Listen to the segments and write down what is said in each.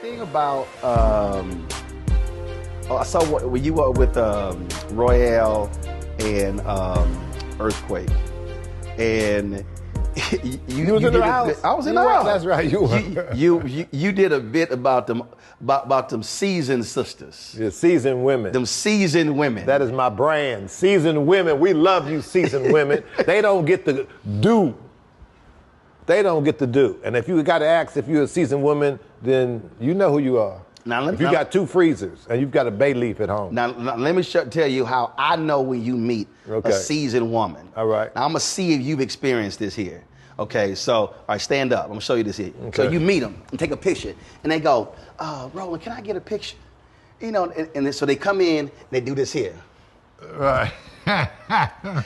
thing about I saw when you were with Royale and Earthquake, and you was in the house. I was in the house. That's right. You were. You did a bit about them seasoned sisters. Yeah, seasoned women. Them seasoned women. That is my brand. Seasoned women. We love you, seasoned women. They don't get to do. They don't get to do. And if you got to ask if you're a seasoned woman, then you know who you are. Now, if you got 2 freezers and you've got a bay leaf at home. Now let me tell you how I know when you meet a seasoned woman. All right. Now, I'm going to see if you've experienced this here. Okay, so, all right, stand up. I'm going to show you this here. Okay. So you meet them and take a picture. And they go, Roland, can I get a picture? You know, and so they come in, and they do this here. Right.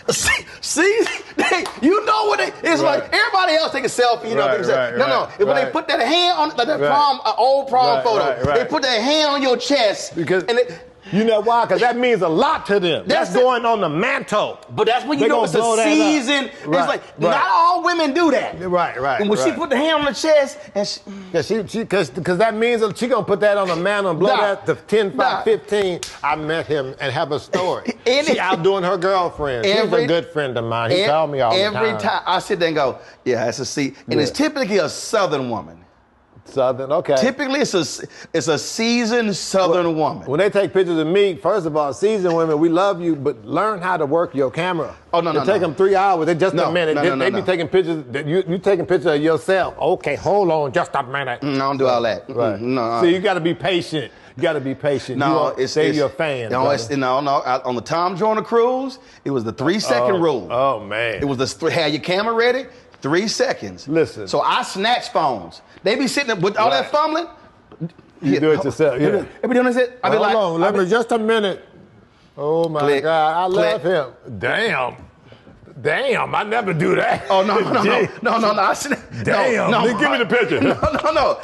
See, you know what it's like. Everybody else take a selfie, you know. When they put that hand on that old prom photo, they put that hand on your chest because you know why? Because that means a lot to them. That's going on the mantle. But that's when you know it's a season. It's like not all women do that. Right. And when she put the hand on the chest, and because that means she gonna put that on the mantle and blow that to 10, 5, 15. I met him and have a story. She outdoing her girlfriend. She's a good friend of mine. He called me all the time. Every time I sit there and go, yeah, it's a season. And it's typically a Southern woman. Southern, okay. Typically, it's a seasoned Southern woman. When they take pictures of me, first of all, seasoned women, we love you, but learn how to work your camera. Oh, no. It take them 3 hours. They just a minute. They be taking pictures. You taking pictures of yourself. Okay, hold on just a minute. I don't do all that. Right. No. So you got to be patient. You got to be patient. No, it's your fan. No, on the Tom Joyner cruise, it was the 3-second rule. Oh, man. It was have your camera ready, 3 seconds. Listen. So I snatch phones. They be sitting there with all that fumbling. You do it yourself. Yeah. They be doing this. I be like, hold on, let me just a minute. Oh my God, I love him. Damn, I never do that. Oh no. Damn, give me the picture. No.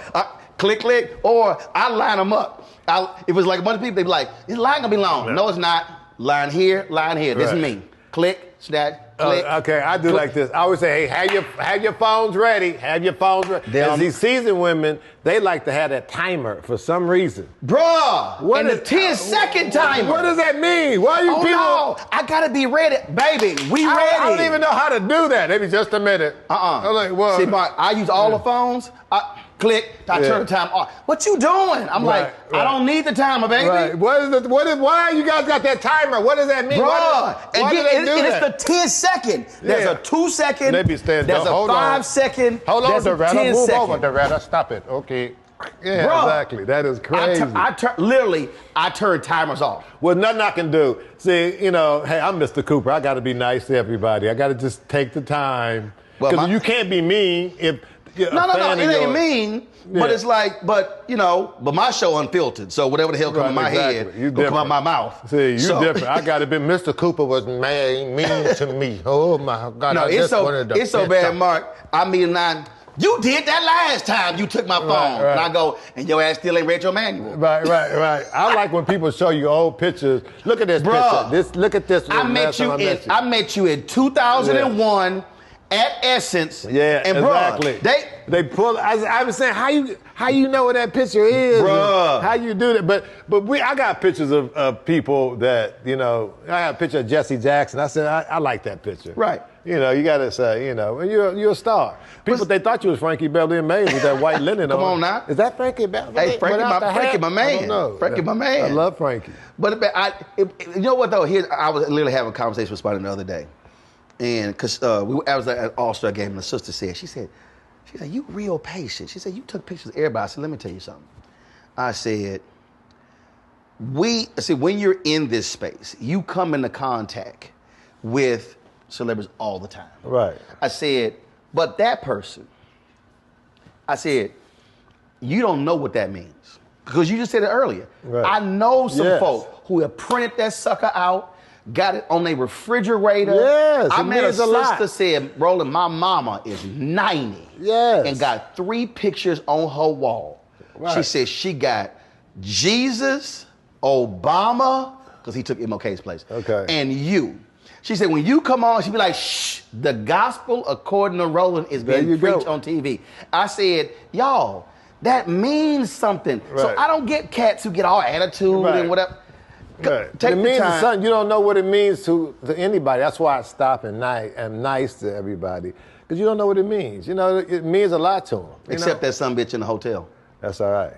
Click, or I line them up. If it was like a bunch of people, they'd be like, this line gonna be long. No, it's not. Line here. This is me. Click, snatch. Okay, I do like this. I always say, hey, have your phones ready. Have your phones ready. And these seasoned women, they like to have that timer for some reason. Bruh, the 10-second timer. What does that mean? Why are you people? No, I gotta be ready. Baby, we ready. I don't even know how to do that. Maybe just a minute. I'm like, well. See, Mark, I use all the phones. Click, I turn the time off. What you doing? I'm like, I don't need the timer, baby. Right. Why you guys got that timer? What does that mean? Bruh, it's the 10-second. There's a 2-second. They be standing. There's a 5-second. Hold on, there's a Doretta. 10 Move second. over, Doretta. Stop it. Okay. Yeah, Bruh, exactly. That is crazy. I turn timers off. Well, nothing I can do. See, hey, I'm Mr. Cooper. I got to be nice to everybody. I got to just take the time. Because you can't be mean if No, it ain't mean. Yeah. But it's like, but my show unfiltered. So whatever the hell come in my head, will come out my mouth. See, different. I got to be. Mr. Cooper was mean to me. Oh my God! No, it's so bad, Mark. I mean, you did that last time you took my phone. Right. And I go, and your ass still ain't read your manual. Right. I like when people show you old pictures. Look at this picture. Look at this. I met you in 2001. Yeah. At Essence, and exactly. Bruh, they pull. I was saying, how you know what that picture is? Bruh. How you do that? But I got pictures of people that I got a picture of Jesse Jackson. I said I like that picture. Right. You gotta say you're a star. People they thought you was Frankie Beverly and Mays with that white linen on. Come on now. Is that Frankie Beverly? Hey, Frankie my man. I don't know. Frankie my man. I love Frankie. But you know what though? Here I was literally having a conversation with somebody the other day. And because I was at an All-Star game, and the sister said, she said, you real patient. She said, you took pictures of everybody. I said, let me tell you something. I said, when you're in this space, you come into contact with celebrities all the time. Right. I said, but that person, you don't know what that means. Because you just said it earlier. Right. I know some folk who have printed that sucker out, got it on their refrigerator. Yes, I met a sister said, Roland, my mama is 90. Yes. And got 3 pictures on her wall. Right. She said she got Jesus, Obama, because he took MLK's place. Okay. And you. She said, when you come on, she'd be like, shh, the gospel according to Roland is being preached on TV. I said, y'all, that means something. Right. So I don't get cats who get all attitude Right. and whatever. Right. Take It the means time. something. You don't know what it means to anybody. That's why I stop and am nice to everybody. Because you don't know what it means. You know, it means a lot to them. Except that some bitch in the hotel. That's all right.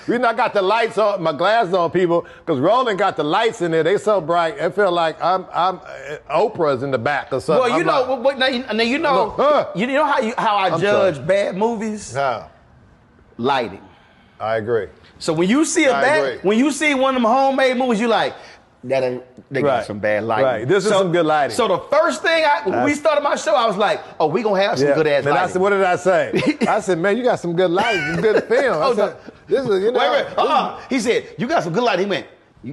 You know, I got the lights on, my glasses on, people, because Roland got the lights in there. They so bright. It feel like I'm Oprah's in the back or something. Well, you know, now you know, you know how I judge bad movies? How? Lighting. I agree. So when you see when you see one of them homemade movies, you like, they got some bad lighting. Right. This is some good lighting. So the first thing when we started my show, I was like, oh, we gonna have some good ass lighting. I said, what did I say? I said, man, you got some good lighting, some good film. I said, this is, you know. Wait a minute. He said, you got some good lighting. He went,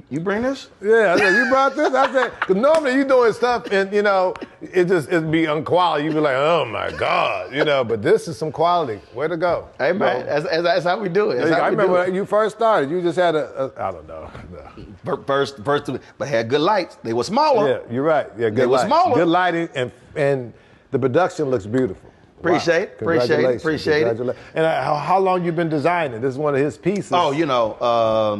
you bring this? Yeah, I said, you brought this? I said, because normally you doing stuff and, you know, it'd be unquality. You'd be like, oh my God, you know, but this is some quality. Way to go. Hey, man, that's how we do it. I remember when you first started, you just had I don't know. First, but had good lights. They were smaller. Yeah, you're right. Yeah, good They were smaller. Good lighting, and the production looks beautiful. Appreciate it. Congratulations. And how long you been designing? This is one of his pieces. Oh, you know.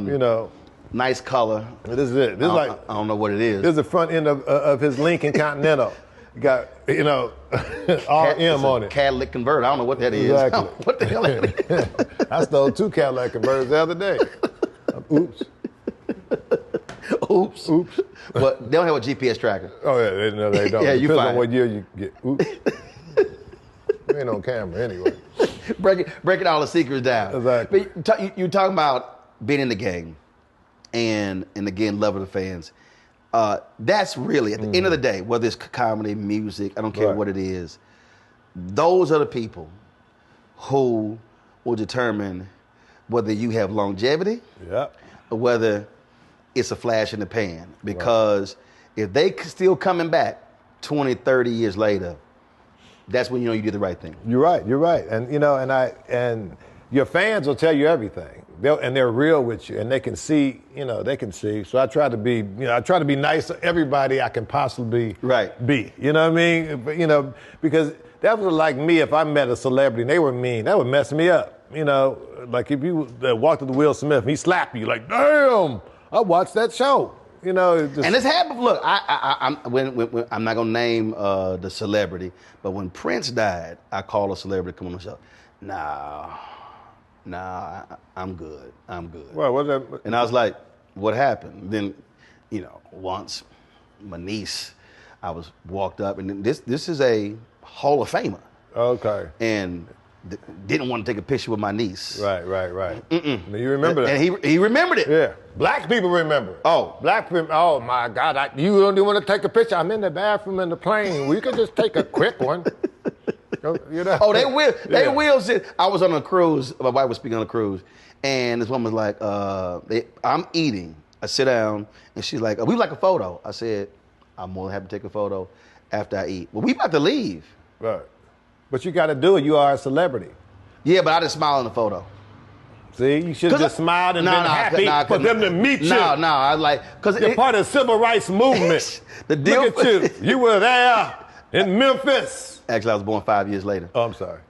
You know. Nice color. This is it. This is I don't know what it is. This is the front end of his Lincoln Continental. You got, you know, RM on it. Catalytic converter. I don't know what that is. Exactly. What the hell is it? I stole 2 Cadillac converters the other day. Oops. Oops. But they don't have a GPS tracker. Oh, yeah, no, they don't. Yeah, you Depends fine. on what year you get. Oops. We ain't on camera anyway. Breaking all the secrets down. Exactly. But you're talking about being in the game and again, love of the fans. That's really, at the end of the day, whether it's comedy, music, I don't care what it is, those are the people who will determine whether you have longevity or whether it's a flash in the pan. Because if they still coming back 20, 30 years later, that's when you know you did the right thing. You're right. And you know, and your fans will tell you everything. They're real with you, and they can see, you know, So I try to be, nice to everybody I can possibly be. You know what I mean? But, you know, because that was like me if I met a celebrity and they were mean, that would mess me up. You know, like if you walked up to Will Smith and he slapped you, like, damn, I watched that show. You know, and it's happened. Look, I'm not gonna name the celebrity, but when Prince died, I called a celebrity to come on the show. Nah, I'm good. Well, what's that? And I was like, what happened? Then, you know, once my niece, I was walked up, and this is a Hall of Famer. Okay. And didn't want to take a picture with my niece. Right. Now you remember that? And he remembered it. Yeah. Black people remember it. Oh. Black people, oh my God, you don't even want to take a picture. I'm in the bathroom in the plane. We could just take a quick one. You know? Oh, they will. They will sit. I was on a cruise. My wife was speaking on a cruise, and this woman was like, I'm eating. I sit down, and she's like, we like a photo. I said, I'm more than happy to take a photo after I eat. Well, we about to leave. Right. But you got to do it. You are a celebrity. Yeah, but I didn't smile in the photo. See, you should have just smiled and been happy for them to meet you. No, I was like, because you're part of the civil rights movement. Look at you. You were there in Memphis. Actually, I was born 5 years later. Oh, I'm sorry.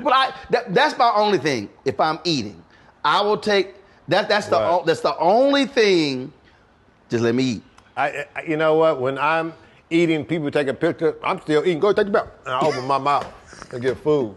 But that's my only thing. If I'm eating, I will take that's the only thing. Just let me eat. You know what? When I'm eating, people take a picture. I'm still eating. Go take the belt. And I open my mouth and get food.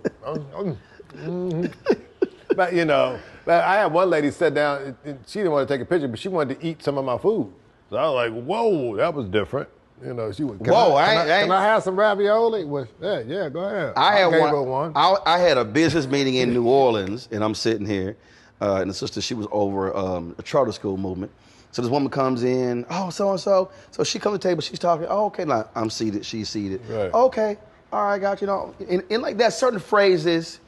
But you know, I had one lady sit down. She didn't want to take a picture, but she wanted to eat some of my food. So I was like, "Whoa, that was different." You know, she was. Can I have some ravioli? Well, yeah, go ahead. I had a business meeting in New Orleans, and I'm sitting here, and the sister, she was over a charter school movement. So this woman comes in, so-and-so. So she comes to the table, she's talking, okay, now I'm seated, she's seated. Right. Okay, all right, got you. And like that, certain phrases,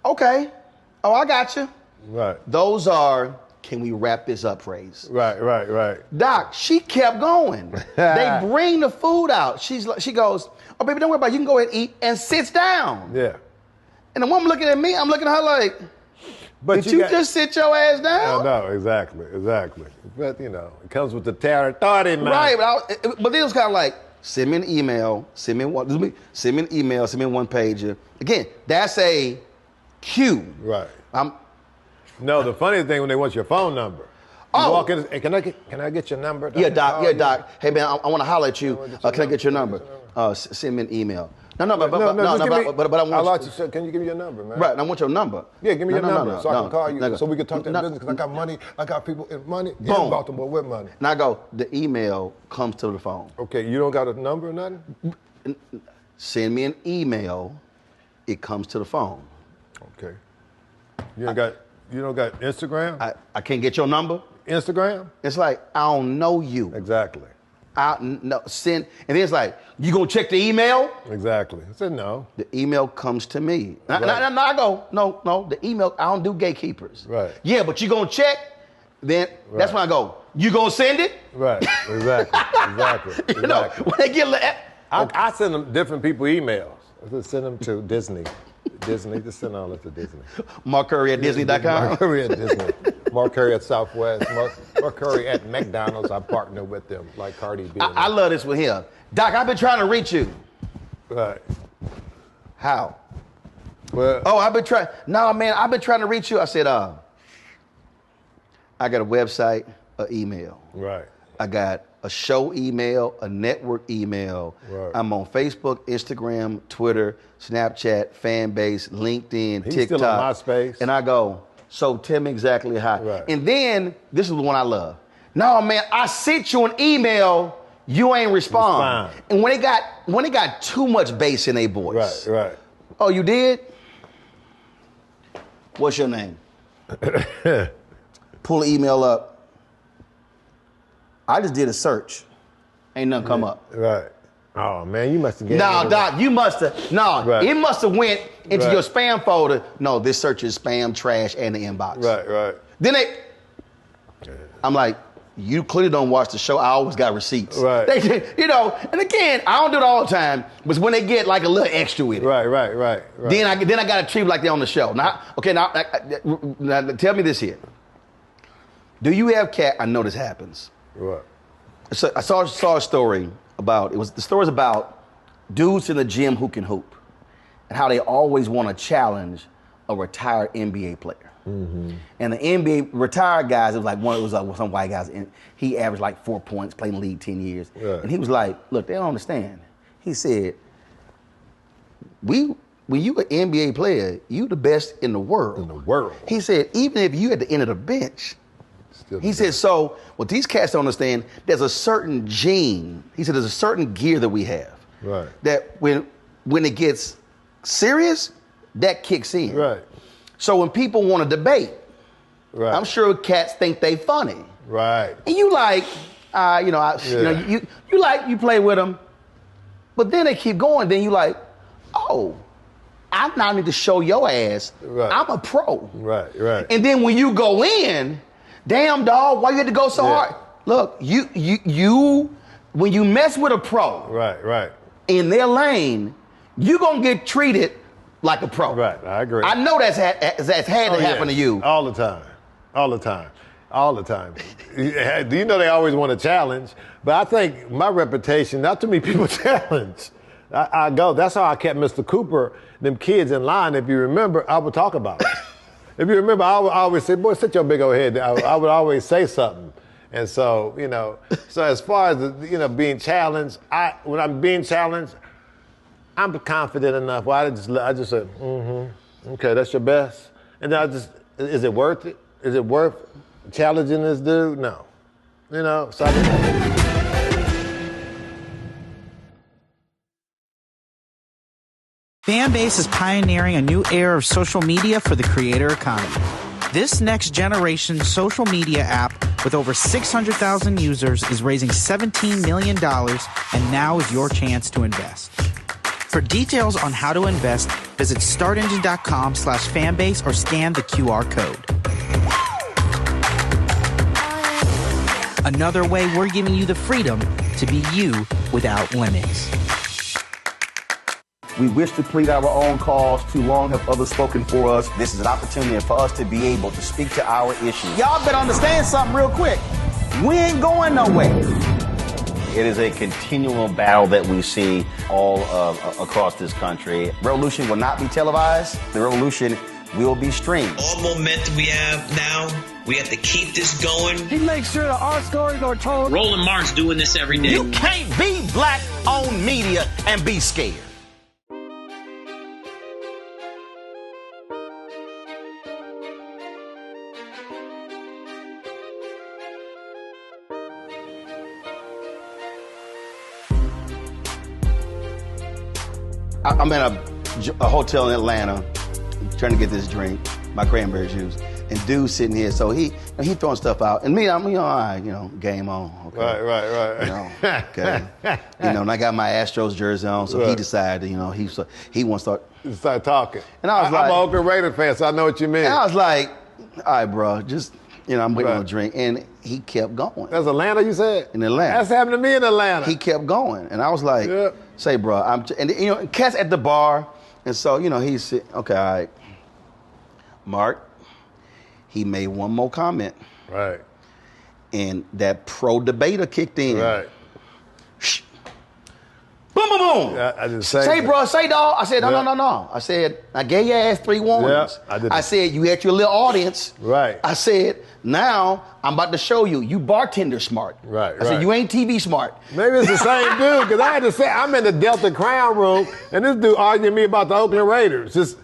okay, I got you. Right. Those are, can we wrap this up phrase? Right. Doc, she kept going. They bring the food out. She goes, oh, baby, don't worry about it. You can go ahead and eat, and sits down. Yeah. And the woman looking at me, I'm looking at her like, did you just sit your ass down? No, exactly. But, you know, it comes with the territory, man. Right, but then it was kind of like, send me an email, send me an email, send me a one-pager. Again, that's a cue. Right. No, the funny thing when they want your phone number. You walk in, hey, can I get your number? Yeah, Doc. Yeah, Doc. Hey, man, I want to holler at you. Can I get your number? Send me an email. But I want you. Can you give me your number, man? Right, I want your number. Yeah, give me your number so I can call you so we can talk that business because I got money. I got people in money in Baltimore with money. And I go, the email comes to the phone. Okay, you don't got a number or nothing? Send me an email. It comes to the phone. Okay. You don't got Instagram? I can't get your number. Instagram? It's like, I don't know you. Exactly. And then it's like, you gonna check the email? Exactly. I said no. The email comes to me. Right. I go, no, the email, I don't do gatekeepers. Right. Yeah, but you gonna check? Then that's when I go, you gonna send it? Right, exactly. You know, when they get I send them different people emails. I just send them to Disney. Just send all that to Disney. Mark Curry at Disney.com? Mark Curry at Disney. Mark Curry at Southwest. Mark Curry at McDonald's. I partner with them like Cardi B. I love this with him. Doc, I've been trying to reach you. Right. How? Well. Oh, I've been trying. No, man, I've been trying to reach you. I said, I got a website, an email. Right. I got a show email, a network email. Right. I'm on Facebook, Instagram, Twitter, Snapchat, Fanbase, LinkedIn, He's TikTok. still on MySpace. And I go, so tell me exactly how. Right. And then, this is the one I love. No, man, I sent you an email, you ain't respond. And when it got too much bass in their voice. Right. Oh, you did? What's your name? Pull the email up. I just did a search. Ain't nothing come up. Right. Oh, man, you must have... No, Doc, you must have... No, right. It must have went into your spam folder. No, this search is spam, trash, and the inbox. Right. Then I'm like, you clearly don't watch the show. I always got receipts. Right. And again, I don't do it all the time, but when they get like a little extra with it. Right. Then I got to treat like they're on the show. Now, tell me this here. Do you have cat? I know this happens. What? So I saw a story about, the story's about dudes in the gym who can hoop and how they always want to challenge a retired NBA player. Mm-hmm. And the NBA retired guys, it was some white guys, and he averaged like 4 points, played in the league 10 years. Right. And he was like, look, they don't understand. He said, when you an NBA player, you the best in the world. He said, even if you at the end of the bench, he said, so what these cats don't understand, there's a certain gene. He said, there's a certain gear that we have. Right. That when it gets serious, that kicks in. Right. So when people want to debate, right. I'm sure cats think they funny. Right. And you like, you play with them, but then they keep going. Then you like, oh, I now need to show your ass. Right. I'm a pro. Right. And then when you go in, damn dog, why you had to go so hard? Look, you when you mess with a pro, right, in their lane, you gonna get treated like a pro. Right, I agree. I know that's had to happen to you. All the time. Do you know they always want to challenge? But I think my reputation, not too many people challenge. I go, that's how I kept Mr. Cooper, them kids in line. If you remember, I would talk about it. If you remember, I would always say, boy, sit your big old head. I would always say something. And so, so as far as, being challenged, when I'm being challenged, I'm confident enough. Well, I just said, okay, that's your best. And then is it worth it? Is it worth challenging this dude? No. So Fanbase is pioneering a new era of social media for the creator economy. This next generation social media app with over 600,000 users is raising $17 million, and now is your chance to invest. For details on how to invest, visit startengine.com/fanbase or scan the QR code. Another way we're giving you the freedom to be you without limits. We wish to plead our own cause. Too long have others spoken for us. This is an opportunity for us to be able to speak to our issues. Y'all better understand something real quick. We ain't going nowhere. It is a continual battle that we see all across this country. Revolution will not be televised. The revolution will be streamed. All momentum we have now, we have to keep this going. He makes sure that our stories are told. Roland Martin's doing this every day. You can't be black-owned media and be scared. I'm at a hotel in Atlanta trying to get this drink, my cranberry juice, and dude's sitting here, so he throwing stuff out, and me, I'm all right, game on. Okay. Right. Okay. And I got my Astros jersey on, so he decided, he wants to start. Start talking. And I was like, I'm an Oakland Raiders fan, so I know what you mean. And I was like, all right, bro, just, I'm waiting on a drink, and he kept going. That's Atlanta, you said? In Atlanta. That's happened to me in Atlanta. He kept going, and I was like, say, bro, and Cat's at the bar, and so, he's sitting, okay, all right. Mark, he made one more comment. Right. And that pro-debater kicked in. Right. Shh. Boom, boom, boom. Yeah, I just say, bro, say, dog. I said, no. I said, I gave your ass 3 warnings. Yeah, I said, you had your little audience. Right. I said, now I'm about to show you. You bartender smart. Right. I said, you ain't TV smart. Maybe it's the same dude, because I had to say, I'm in the Delta Crown room, and this dude arguing me about the Oakland Raiders.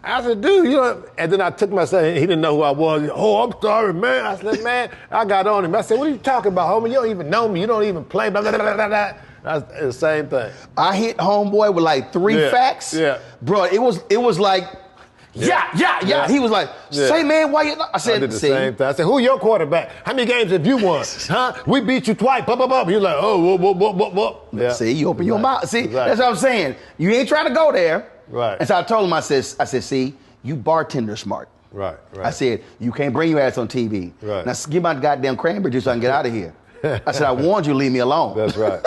I said, dude, and then I took myself, he didn't know who I was. Oh, I'm sorry, man. I said, man, I got on him. I said, what are you talking about, homie? You don't even know me. You don't even play, blah, blah, blah, blah, blah. That's the same thing. I hit homeboy with like 3 facts. Yeah. Bro, it was like, yeah. He was like, say, man, why you not? I said, I did the same thing. I said, who your quarterback? How many games have you won? Huh? We beat you twice. Blah, blah, blah. He was like, oh, whoa. Yeah. See, you open your mouth. See, that's what I'm saying. You ain't trying to go there. Right. And so I told him, I said, see, you bartender smart. Right. I said, you can't bring your ass on TV. Right. Now give my goddamn cranberry juice so I can get out of here. I said, I warned you, leave me alone. That's right.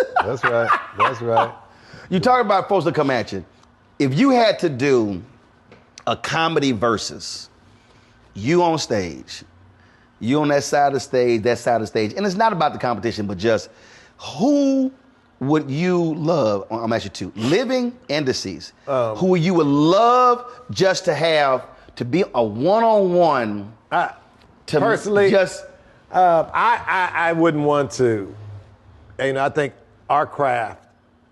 You talk about folks that come at you. If you had to do a comedy versus, you on stage, you on that side of the stage, and it's not about the competition, but just who would you love, I'm asking you 2, living and deceased, who you would love just to have, to be a one-on-one, to personally, just... I wouldn't want to. I think our craft,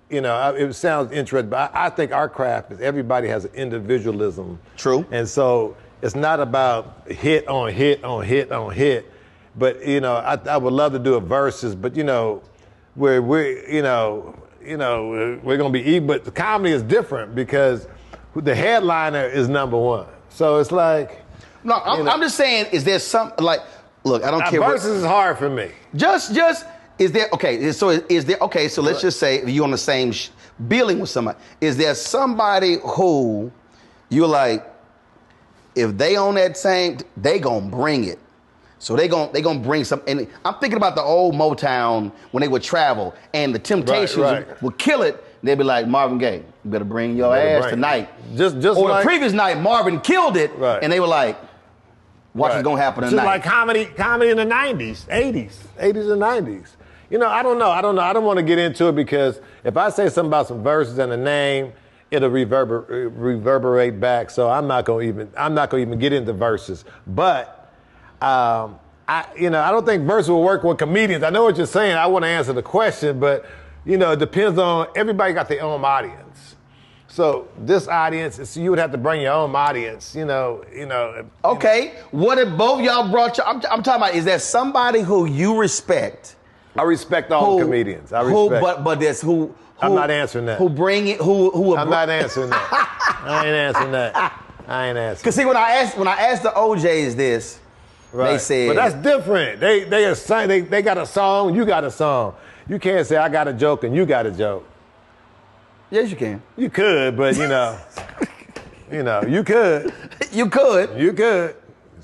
it sounds interesting, but I think our craft is everybody has an individualism. True. And so it's not about hit on hit on hit on hit, but I would love to do a versus, but where we're gonna be equal, but the comedy is different because the headliner is number 1. So it's like no, I'm just saying, is there some like? Look, I don't care. Versus is hard for me. Just is there okay? So is there okay? So let's just say you're on the same billing with somebody. Is there somebody who you're like, if they on that same, they gonna bring it. So they gonna bring some. And I'm thinking about the old Motown when they would travel and the Temptations would kill it. They'd be like, Marvin Gaye, you better bring your ass tonight. Just or like, the previous night, Marvin killed it, and they were like, what's gonna happen tonight? Just like comedy in the 90s, 80s and 90s. I don't know. I don't want to get into it because if I say something about some verses and a name, it'll reverberate back. So I'm not gonna even get into verses. But I don't think verses will work with comedians. I know what you're saying. I want to answer the question, but it depends on everybody got their own audience. So this audience, you would have to bring your own audience, Okay, what if both y'all brought you? I'm talking about, is there somebody who you respect? I respect all the comedians. But there's who I'm not answering that. Who bring it? Who? I'm not answering that. I ain't answering that. Cause see, when I asked the OJs this, they said, but that's different. They got a song. You got a song. You can't say I got a joke and you got a joke. Yes, you can. You could, but you could. You could. You could.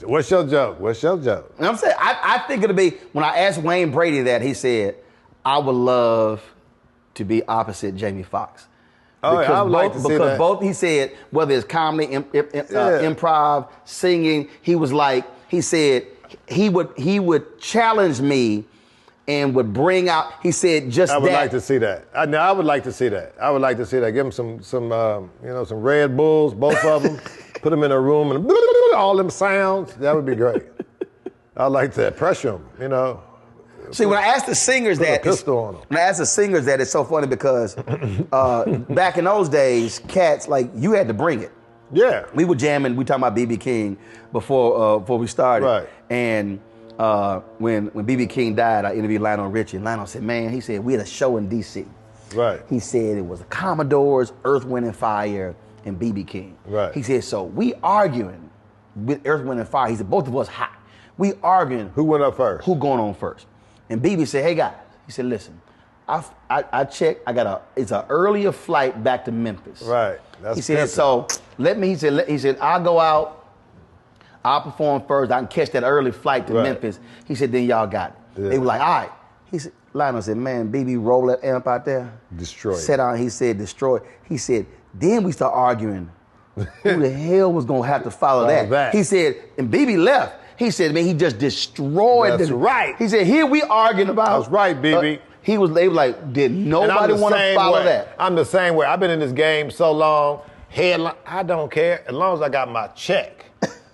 What's your joke? And I'm saying, I think it'll be, when I asked Wayne Brady that, he said, I would love to be opposite Jamie Foxx. Oh, yeah, I would like to see that. Because both, he said, whether it's comedy, improv, singing, he was like, he said he would challenge me and would bring out, he said, just that. I would like to see that. I would like to see that. I would like to see that. Give them some Red Bulls, both of them. Put them in a room and all them sounds. That would be great. I like that. Pressure them, See, when I asked the singers that, pistol on them. When I asked the singers that, it's so funny because back in those days, cats, like, you had to bring it. Yeah. We were jamming, we talking about B.B. King before we started. Right. And when B.B. King died, I interviewed Lon Richie. And Lionel said, man, he said, we had a show in D.C. Right. He said it was the Commodores, Earth, Wind, and Fire, and B.B. King. Right. He said, so we arguing with Earth, Wind, and Fire. He said, both of us hot. We arguing. Who went up first? Who going on first? And B.B. said, hey, guys. He said, listen, I checked. It's an earlier flight back to Memphis. Right. That's he said, so he said, I'll go out, I'll perform first, I can catch that early flight to Memphis. He said, then y'all got it. Yeah. They were like, all right. He said, Lionel said, man, BB roll that amp out there. Destroy it. Set down, he said, destroy it. He said, then we start arguing who the hell was gonna have to follow that. He said, and BB left. He said, man, he just destroyed That's right. He said, here we arguing about. That's right, BB. They were like, did nobody want to follow that? I'm the same way. I've been in this game so long. Headline, I don't care as long as I got my check.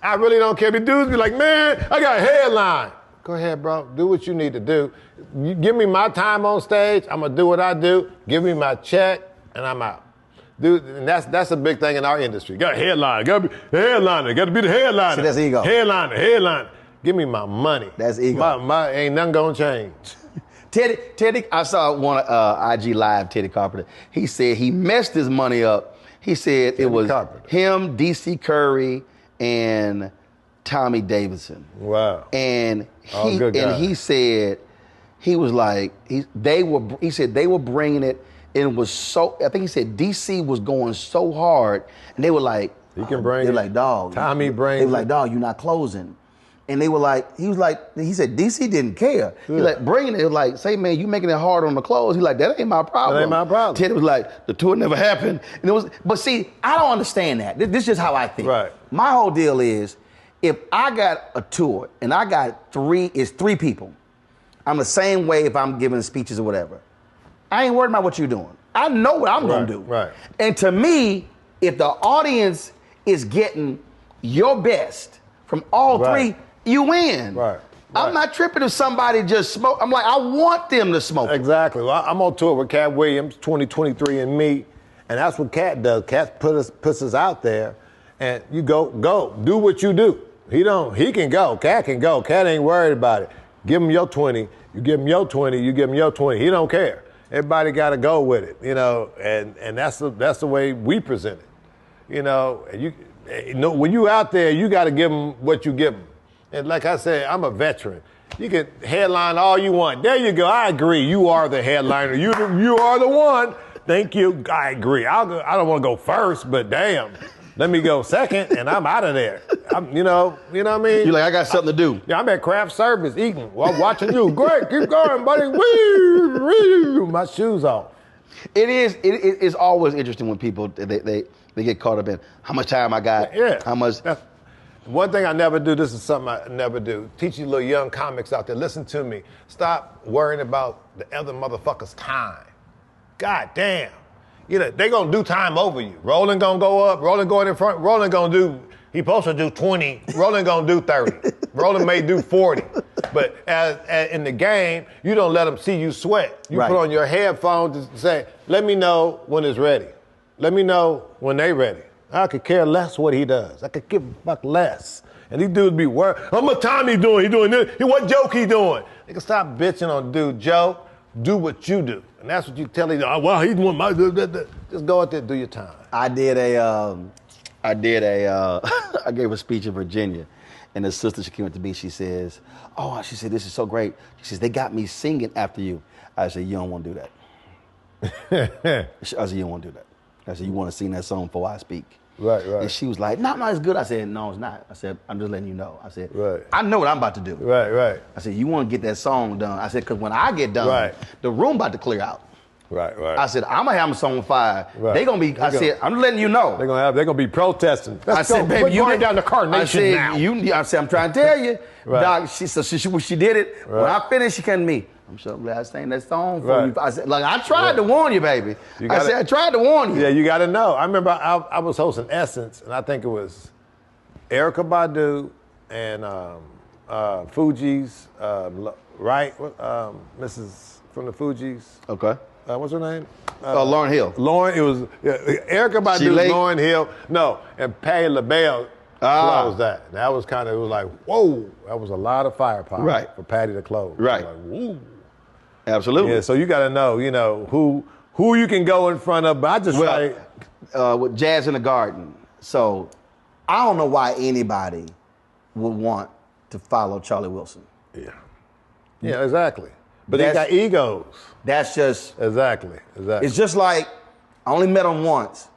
I really don't care. The dudes be like, man, I got a headline. Go ahead, bro. Do what you need to do. You give me my time on stage. I'm gonna do what I do. Give me my check, and I'm out. Dude, and that's a big thing in our industry. Got a headline. Got to be the headliner. Got to be the headliner. See, that's ego. Headliner. Give me my money. That's ego. My ain't nothing gonna change. Teddy, I saw one IG Live, Teddy Carpenter. He said he messed his money up. He said it was him, DC Curry, and Tommy Davidson. Wow. And he said he was like he said they were bringing it, and it was so. I think he said DC was going so hard, and they were like, he can bring it. They were like, dog. Tommy brings. They were like, dog, you're not closing. And they were like, he said, DC didn't care. He was like, bringing it, was like, say, man, you making it hard on the clothes. He like, that ain't my problem. That ain't my problem. Teddy was like, the tour never happened. And it was, but see, I don't understand that. This is just how I think. Right. My whole deal is, if I got a tour and I got three people, I'm the same way if I'm giving speeches or whatever. I ain't worried about what you're doing. I know what I'm going to do. Right. And to me, if the audience is getting your best from all three, you win. Right. I'm not tripping if somebody just smoke. I'm like, I want them to smoke. Exactly. Well, I'm on tour with Cat Williams, 2023 and me, and that's what Cat does. Cat puts us out there, and you go, do what you do. He can go. Cat can go. Cat ain't worried about it. Give him your 20. You give him your 20. You give him your 20. He don't care. Everybody got to go with it, and that's the way we present it, And when you out there, you got to give them what you give them. And like I said, I'm a veteran. You can headline all you want. There you go. I agree. You are the headliner. You are the one. Thank you. I agree. I don't want to go first, but damn, let me go second, and I'm out of there. You know what I mean? You're like, I got something to do. Yeah, I'm at craft service eating while watching you. Great, keep going, buddy. Woo, my shoes off. It is always interesting when people they get caught up in how much time I got. Yeah. How much. One thing I never do, this is something I never do, teach you little young comics out there, listen to me. Stop worrying about the other motherfucker's time. God damn. They gonna do time over you. Roland gonna go up, Roland going in front, Roland gonna do, he supposed to do 20, Roland gonna do 30. Roland may do 40. But as in the game, you don't let them see you sweat. You put on your headphones to say, let me know when it's ready. Let me know when they ready. I could care less what he does. I could give a fuck less. And these dudes be worried. How much time he doing? He doing this? What joke he doing? They can stop bitching on dude. Joe, do what you do. And that's what you tell him. Oh, well, he's one my. Just go out there and do your time. I gave a speech in Virginia, and the sister, she came up to me, she says, she said, this is so great. She says, they got me singing after you. I said, you don't want to do that. I said, you don't want to do that. I said, you want to sing that song before I speak? Right. And she was like, no, it's good. I said, no, it's not. I said, I'm just letting you know. I said, right. I know what I'm about to do. Right. I said, you want to get that song done. I said, because when I get done, the room about to clear out. Right, right. I said, I'm gonna have them song 5. Right. They gonna be. I said, I'm letting you know. They're gonna be protesting. I said, baby, you going down the carnation now. I said, I'm trying to tell you, Right. Doc. She did it. Right. When I finished, she came to me. I'm so glad I sang that song for Right. you. I said, like, I tried to warn you, baby. I tried to warn you. Yeah, you got to know. I remember I was hosting Essence, and I think it was Erykah Badu and Fugees, right? Mrs. from the Fugees. Okay. What's her name? Lauryn Hill. Lauren, it was Erykah Badu, Lauryn Hill. No, and Patti LaBelle closed that. That was it was like, whoa, that was a lot of firepower for Patti to close. Right. Like, woo. Absolutely. Yeah, so you got to know, who you can go in front of. But I just with Jazz in the Garden. So I don't know why anybody would want to follow Charlie Wilson. Yeah. Yeah, exactly. But they got egos. That's just exactly. It's just like I only met him once.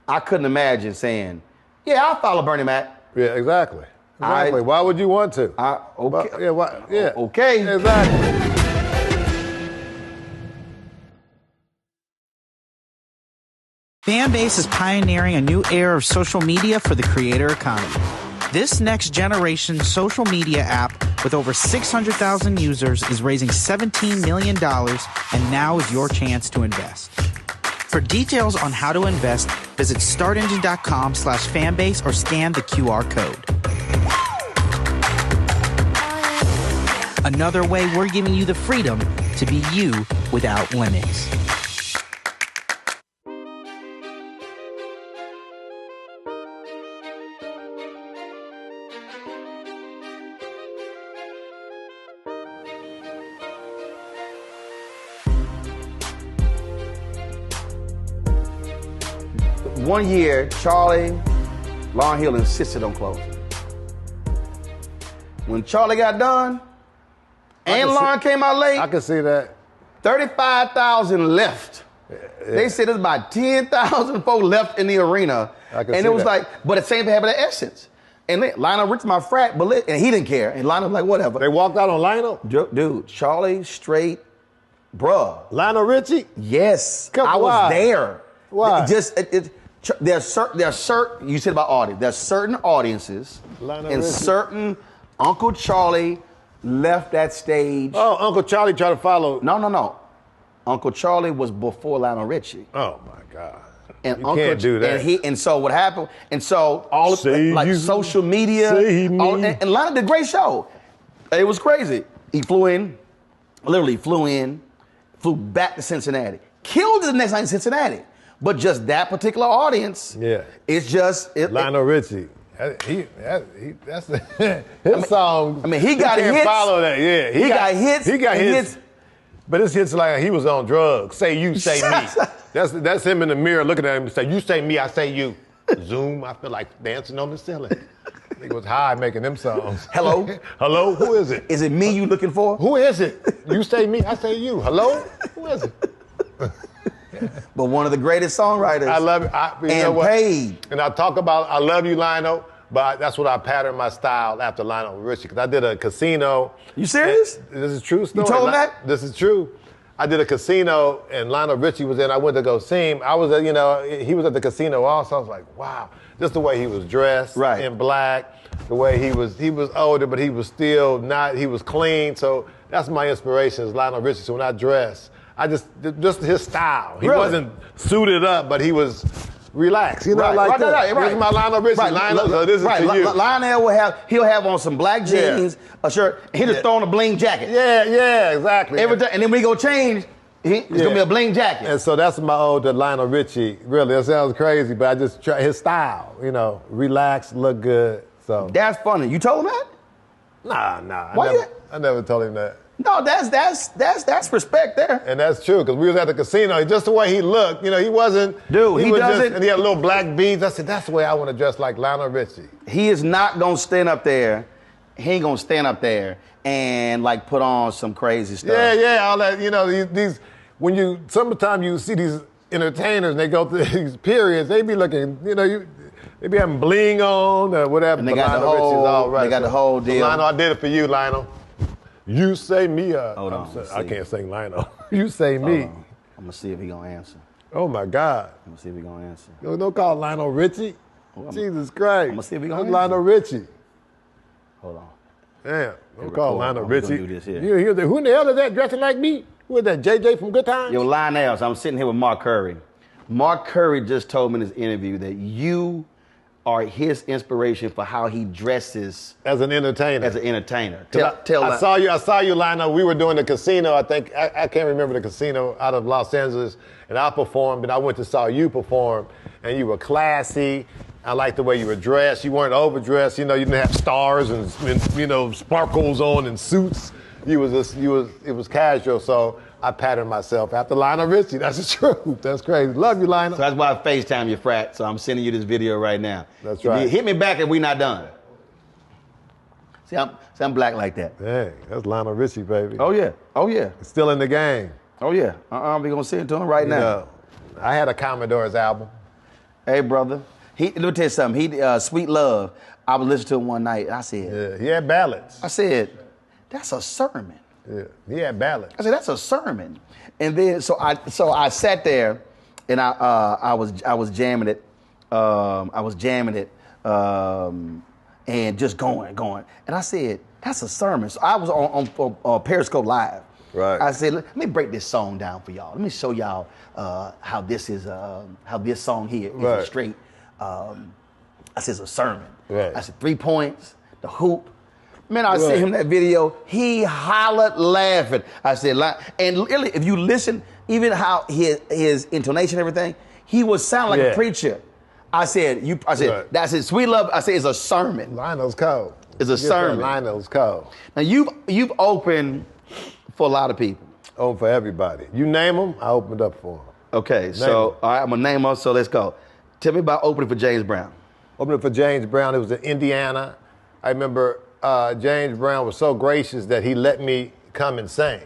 I couldn't imagine saying, "Yeah, I'll follow Bernie Mac." Yeah, exactly. Why would you want to? Okay. Yeah. Okay. Exactly. Fanbase is pioneering a new era of social media for the creator economy. This next generation social media app with over 600,000 users is raising $17 million, and now is your chance to invest. For details on how to invest, visit startengine.com/fanbase or scan the QR code. Another way we're giving you the freedom to be you without limits. One year, Charlie, Lauryn Hill insisted on closing. When Charlie got done, and Lauryn came out late, I can see that. 35,000 left. Yeah. They said there's about 10,000 folks left in the arena. And it was like, but the same thing happened at Essence. And Lionel Richie, my frat, and he didn't care. And Lionel was like, whatever. They walked out on Lionel? Dude, Charlie straight, bruh. Lionel Richie? Yes. I was there. Why? There's certain, you said about audience, there's certain audiences and certain Uncle Charlie left that stage. Oh, Uncle Charlie tried to follow. No. Uncle Charlie was before Lionel Richie. Oh my God. And you can't do that. And so what happened, and so all of social media, and Lionel did a great show. It was crazy. He flew back to Cincinnati. Killed the next night in Cincinnati. But just that particular audience, it's just Lionel Richie. That's his songs. I mean, he got hits. Follow that, yeah. He got hits. He got hits. But his hits like he was on drugs. Say you, say me. That's him in the mirror looking at him and say, you say me, I say you. Zoom, I feel like dancing on the ceiling. He was high making them songs. Hello? Hello? Who is it? Is it me you looking for? Who is it? You say me, I say you. Hello? Who is it? But one of the greatest songwriters. I love it. Paid. And I talk about, I love you, Lionel, but that's what I patterned my style after Lionel Richie. Because I did a casino. You serious? This is true story. You told him that? This is true. I did a casino and Lionel Richie was in. I went to go see him. I was, he was at the casino also. I was like, wow. Just the way he was dressed in black, the way he was older, but he was still he was clean. So that's my inspiration is Lionel Richie. So when I dress, just his style. He wasn't suited up, but he was relaxed. This is my Lionel Richie. Lionel, so this is to you. Lionel he'll have on some black jeans, a shirt, and he'll just throw on a bling jacket. Yeah, exactly. Every time, and then when he go change, it's gonna be a bling jacket. And so that's my older Lionel Richie. Really, it sounds crazy, but I just try his style. Relax, look good. So that's funny. You told him that? Nah. Why I never told him that. No, that's respect there. And that's true, because we was at the casino. Just the way he looked, he wasn't. Dude, he doesn't. And he had little black beads. I said, that's the way I want to dress like Lionel Richie. He is not going to stand up there. He ain't going to stand up there and put on some crazy stuff. Yeah, all that, these, sometimes you see these entertainers and they go through these periods, they be looking, they be having bling on or whatever. And they got the whole, all right. They got the whole deal. Lionel, I did it for you, Lionel. You say me. Hold on. I can't sing Lionel. You say me. I'm gonna see if he gonna answer. Oh my God. I'm gonna see if he gonna answer. Don't call Lionel Richie. Jesus Christ. I'm gonna see if he gonna answer. Lionel Richie. Hold on. Damn. Don't call Lionel Richie. Do this here. Who in the hell is that dressing like me? Who is that? JJ from Good Times? Yo, Lionel, so I'm sitting here with Mark Curry. Mark Curry just told me in this interview that you are his inspiration for how he dresses as an entertainer. I saw you, Lionel. We were doing the casino. I think I can't remember the casino out of Los Angeles, and I performed. And I went to saw you perform, and you were classy. I liked the way you were dressed. You weren't overdressed. You didn't have stars and sparkles on and suits. It was casual. So I patterned myself after Lionel Richie. That's the truth. That's crazy. Love you, Lionel. So that's why I FaceTime you, frat. So I'm sending you this video right now. That's right. Hit me back if we not done. See, I'm black like that. Dang, that's Lionel Richie, baby. Oh yeah. He's still in the game. Oh yeah. We gonna send it to him right now. I had a Commodore's album. Hey, brother. Let me tell you something. Sweet Love. I was listening to him one night. And I said, yeah, he had ballads. I said, that's a sermon. Yeah, he had ballads. I said, that's a sermon. And then so I sat there and I was jamming it. And just going. And I said, that's a sermon. So I was on Periscope Live. Right. I said, let me break this song down for y'all. Let me show y'all how this song here is a straight. I said, it's a sermon. Right. I said, 3 points, the hoop. Man, I sent him that video. He hollered laughing. I said, and really, if you listen, even how his intonation and everything, he would sound like a preacher. I said, that's it. Sweet Love. I said, it's a sermon. Lionel's cold. It's a sermon. Lionel's cold. Now you've opened for a lot of people. Open for everybody. You name them, I opened up for them. Okay, all right, I'm gonna name them. So let's go. Tell me about opening for James Brown. Opening for James Brown. It was in Indiana. I remember James Brown was so gracious that he let me come and sing.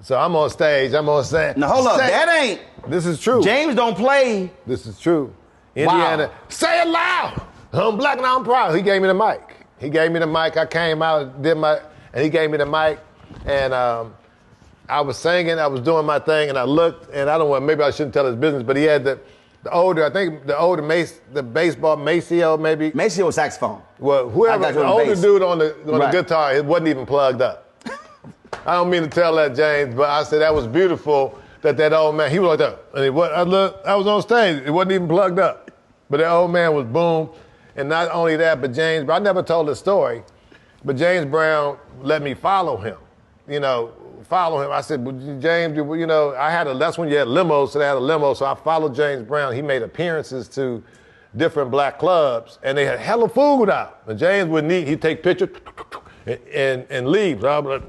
So I'm on stage. Now hold up, that ain't. This is true. James don't play. This is true. Indiana. Wow. Say it loud. I'm black and I'm proud. He gave me the mic. I came out, and he gave me the mic, and I was singing. I was doing my thing, and I looked, and I don't know, maybe I shouldn't tell his business, but he had the older baseball, Maceo maybe. Maceo saxophone. Well, whoever, the older dude on the guitar, it wasn't even plugged up. I don't mean to tell that, James, but I said that was beautiful that old man, he was like that. And I was on stage, it wasn't even plugged up. But that old man was boom. And not only that, but James, I never told the story, but James Brown let me follow him. I said, well, James, that's when you had limos, so they had a limo. So I followed James Brown. He made appearances to different black clubs, and they had hella food out. And James wouldn't eat. He'd take pictures and leave. So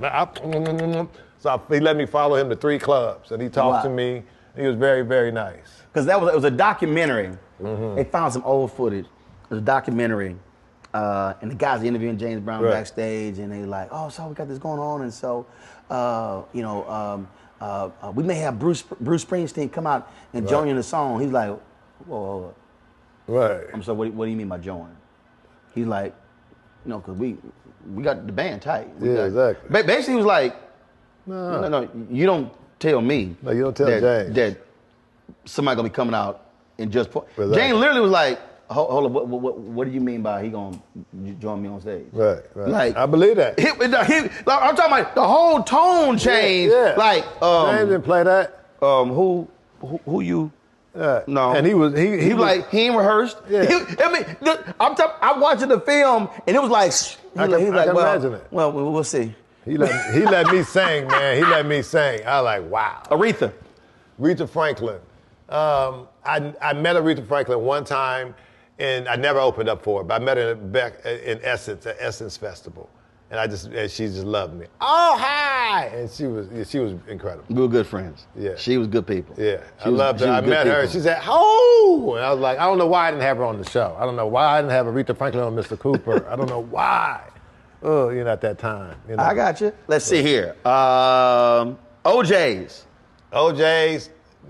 he let me follow him to 3 clubs, and he talked to me. He was very, very nice. Because it was a documentary. Mm-hmm. They found some old footage. It was a documentary. And the guys interviewing James Brown backstage, and they like, oh, so we got this going on, and so, we may have Bruce Springsteen come out and join you in the song. He's like, whoa. Right. I'm sorry, what do you mean by join? He's like, because we got the band tight. Exactly. Basically, he was like, no, you don't tell me. No, you don't tell James. That somebody going to be coming out and just... Exactly. James literally was like, hold on, what do you mean by he gonna join me on stage? Right. Like, I believe that. I'm talking about the whole tone changed. Yeah. Like, James didn't play that. Who you? No. And he was like, he ain't rehearsed. Yeah. I'm watching the film, and it was like, I can imagine it. Well, we'll see. He let me sing, man. He let me sing. I was like, wow. Aretha Franklin. I met Aretha Franklin one time, and I never opened up for her, but I met her back in Essence, at Essence Festival. And she just loved me. Oh, hi! And she was incredible. We were good friends. Yeah. She was good people. Yeah. I loved her. I met her. She said, oh! And I was like, I don't know why I didn't have her on the show. I don't know why I didn't have Aretha Franklin on Mr. Cooper. I don't know why. Oh, at that time. I got you. Let's see here. OJ's.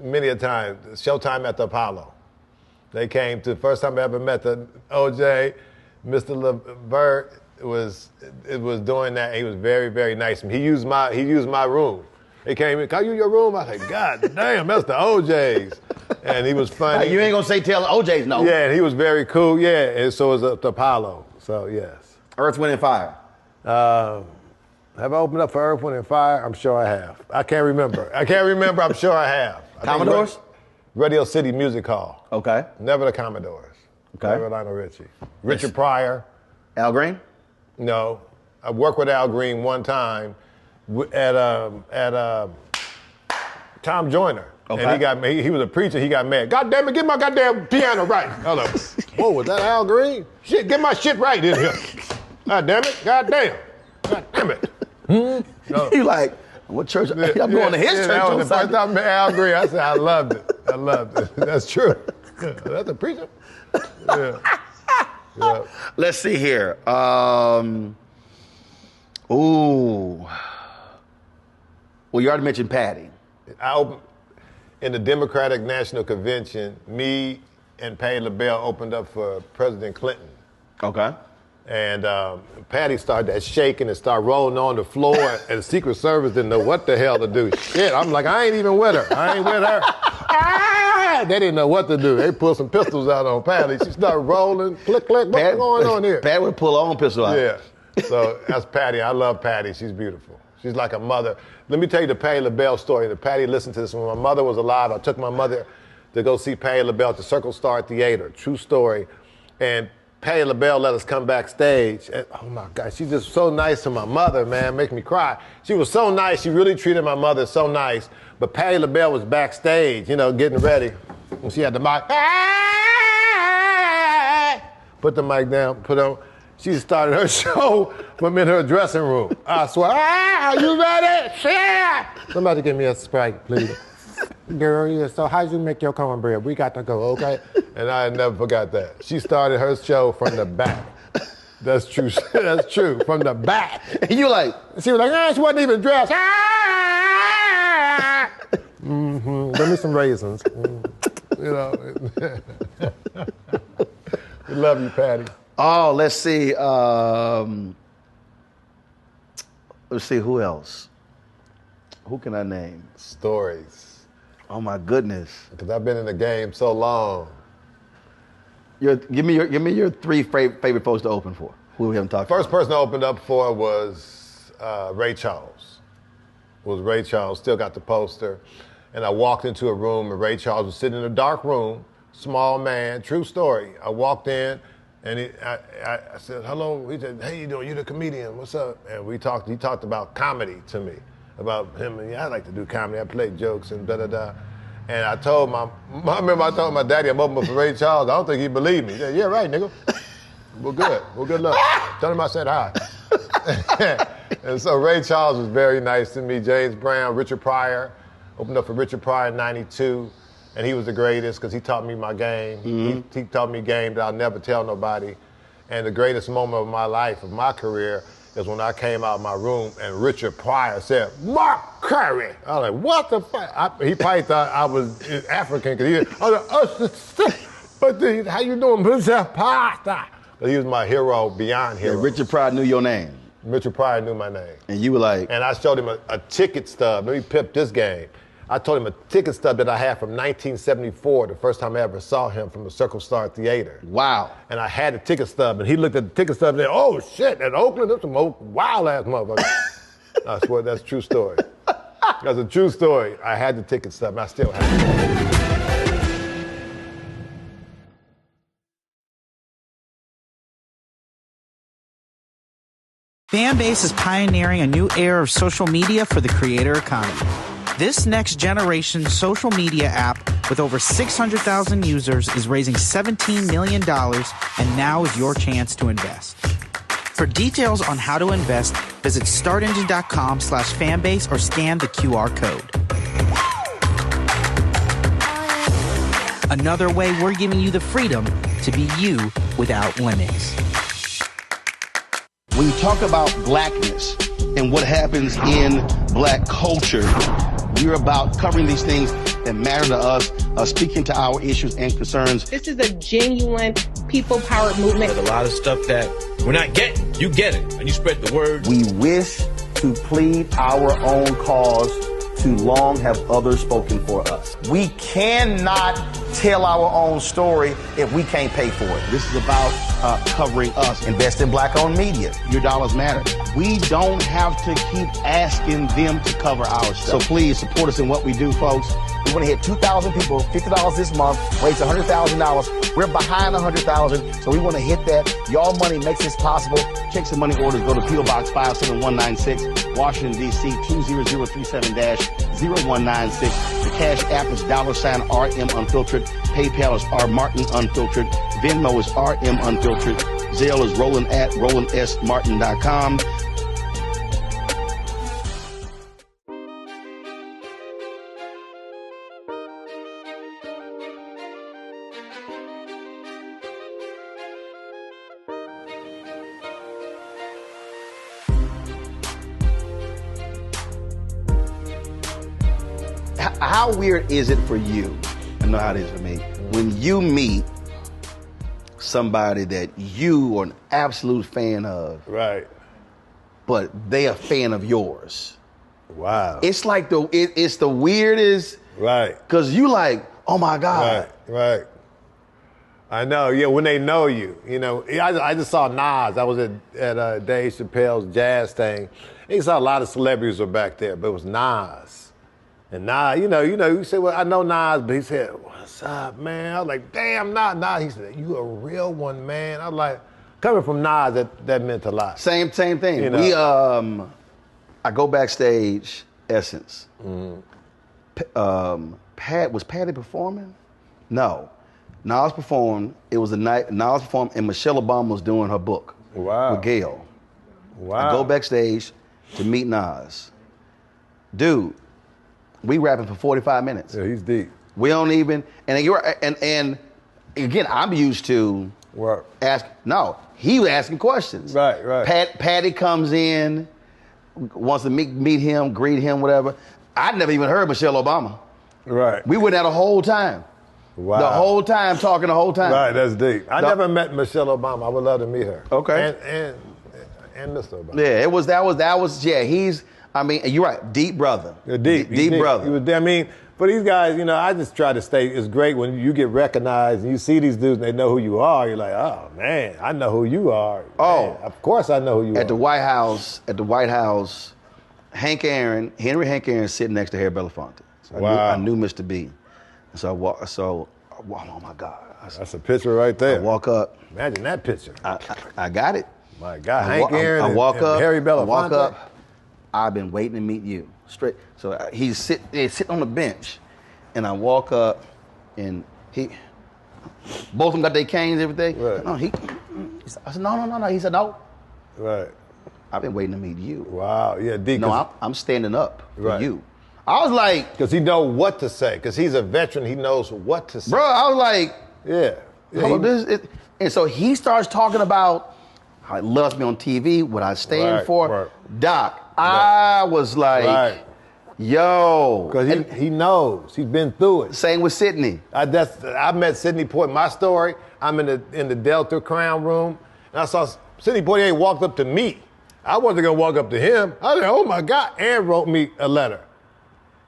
Many a time. Showtime at the Apollo. They came to, first time I ever met the OJ, Mr. LeVert was doing that. He was very, very nice. He used my room. He came in, "Can you your room?" I said, "God damn, that's the OJs." And he was funny. You ain't gonna say tell OJ's no. Yeah, and he was very cool. Yeah, and so was Apollo. So yes. Earth, Wind, and Fire. Have I opened up for Earth, Wind, and Fire? I'm sure I have. I can't remember. I'm sure I have. Commodores? Radio City Music Hall. Okay. Never the Commodores. Okay. Never Lionel Richie. Richard Pryor. Al Green? No. I worked with Al Green one time at Tom Joyner. Okay. And he was a preacher, he got mad. "God damn it, get my goddamn piano right." I was like, "Whoa, was that Al Green? Shit, get my shit right in here. God damn it, God damn it. No. You like, what church? I'm going to his church That on was the first Sunday. time I met Al Green. I said, I loved it. That's true. That's a preacher. Yeah. Let's see here. Well, you already mentioned Patti. I opened in the Democratic National Convention. Me and Patti LaBelle opened up for President Clinton. Okay. And Patti started that shaking and started rolling on the floor, and the Secret Service didn't know what the hell to do. Shit, I'm like, I ain't even with her. They didn't know what to do. They pulled some pistols out on Patti. She started rolling, click, click. What's going on here? Patti would pull her own pistol out. Yeah. So that's Patti. I love Patti. She's beautiful. She's like a mother. Let me tell you the Patti LaBelle story. The Patti listened to this when my mother was alive. I took my mother to go see Patti LaBelle at the Circle Star Theater. True story. And Patti LaBelle let us come backstage. And, oh my God, she's just so nice to my mother, man, make me cry. She was so nice. She really treated my mother so nice. But Patti LaBelle was backstage, getting ready. And she had the mic. Put the mic down, put on. She started her show from in her dressing room. I swear, are you ready? Yeah. Somebody give me a Sprite, please. Girl, yeah, so how'd you make your cornbread? We got to go, okay? And I never forgot that. She started her show from the back. That's true. That's true. From the back. And you like? She was like, she wasn't even dressed. Give me some raisins. We love you, Patti. Oh, let's see. Let's see, who else? Who can I name? Stories. Oh my goodness. Because I've been in the game so long. Give me your three favorite folks to open for. Who we haven't talked First about. person I opened up for was Ray Charles. Still got the poster. And I walked into a room and Ray Charles was sitting in a dark room, small man, true story. I walked in and I said, hello. He said, hey, you doing? You the comedian, what's up? And he talked about comedy to me, about him. And I like to do comedy, I play jokes and da-da-da. And I told I told my daddy I'm opening for Ray Charles. I don't think he believed me. He said, yeah, right, nigga. Well, good. Well, good luck. Tell him I said hi. And so Ray Charles was very nice to me. James Brown, Richard Pryor. Opened up for Richard Pryor in 92. And he was the greatest because he taught me my game. Mm-hmm. He taught me game that I'll never tell nobody. And the greatest moment of my life, of my career, is when I came out of my room and Richard Pryor said, Mark Curry. I was like, what the fuck? He probably thought I was African because I was like, how you doing? But he was my hero beyond hero. Yeah, Richard Pryor knew your name. Richard Pryor knew my name. And you were like? And I showed him a ticket stub. Let me pip this game. I told him a ticket stub that I had from 1974, the first time I ever saw him from the Circle Star Theater. Wow. And I had the ticket stub, and he looked at the ticket stub and said, oh, shit, in Oakland, that's some wild-ass motherfucker. I swear, that's a true story. That's a true story. I had the ticket stub, and I still have it. Fanbase is pioneering a new era of social media for the creator economy. This next-generation social media app with over 600,000 users is raising $17 million, and now is your chance to invest. For details on how to invest, visit startengine.com/fanbase or scan the QR code. Another way we're giving you the freedom to be you without limits. When you talk about blackness and what happens in black culture, we're about covering these things that matter to us, speaking to our issues and concerns. This is a genuine people-powered movement. There's a lot of stuff that we're not getting. You get it, and you spread the word. We wish to plead our own cause Too long have others spoken for us. We cannot tell our own story if we can't pay for it. This is about covering us. Invest in black-owned media. Your dollars matter. We don't have to keep asking them to cover our stuff. So please support us in what we do, folks. We want to hit 2,000 people, $50 this month, raise $100,000. We're behind 100,000, so we want to hit that. Y'all money makes this possible. Check some money orders. Go to P.O. Box 57196, Washington, D.C. 20037-0196. The Cash App is $RM Unfiltered. PayPal is R Martin Unfiltered. Venmo is RM Unfiltered. Zelle is roland@rolandsmartin.com. How weird is it for you? I know how it is for me. When you meet somebody that you are an absolute fan of, Right. but they a fan of yours. Wow. It's like it's the weirdest. Right. Cause you like, oh my God. Right. I know. Yeah, when they know you, you know. I just saw Nas. I was at Dave Chappelle's jazz thing. And you saw a lot of celebrities were back there, but it was Nas. And Nas, you say, well, I know Nas, but he said, what's up, man? I was like, damn, Nas. He said, you a real one, man. I was like, coming from Nas, that meant a lot. Same thing. You know? We, I go backstage, Essence. Was Patti performing? No. Nas performed. It was the night Nas performed, and Michelle Obama was doing her book. Wow. With Gail. Wow. I go backstage to meet Nas. Dude, we rapping for 45 minutes. Yeah, he's deep. We don't even, and again, I'm used to Work. he was asking questions. Right. Patti comes in, wants to meet him, greet him, whatever. I'd never even heard Michelle Obama. Right. We went there the whole time. Wow. The whole time, talking the whole time. Right, that's deep. I never met Michelle Obama. I would love to meet her. Okay. And Mr. Obama. Yeah, that was, he's, I mean, you're right, deep brother. Deep brother. He was, I mean, for these guys, I just try to stay, it's great when you get recognized and you see these dudes and they know who you are. You're like, oh, man, I know who you are. Oh. Man, of course I know who you are. At the White House, Henry Hank Aaron sitting next to Harry Belafonte. So Wow. I knew Mr. B. So oh my God. That's a picture right there. I walk up. Imagine that picture. I got it. My God, Hank Aaron and Harry Belafonte. I walk up. I've been waiting to meet you. Straight. So he's sitting on the bench, and I walk up, and both of them got their canes, everything. Right. No, I said, no. He said, no. Right. I've been waiting to meet you. Wow. Yeah, D. No, I'm standing up for Right. you. I was like, because he knows what to say. Because he's a veteran, he knows what to say. bro. I was like, Yeah. and so he starts talking about how he loves me on TV, what I stand for. Right. Doc, I was like, Right. yo. Because he knows. He's been through it. Same with Sydney. I met Sidney Poitier. My story, I'm in the Delta Crown room, and I saw Sidney Poitier walked up to me. I wasn't going to walk up to him. I was like, oh, my God. Aaron wrote me a letter.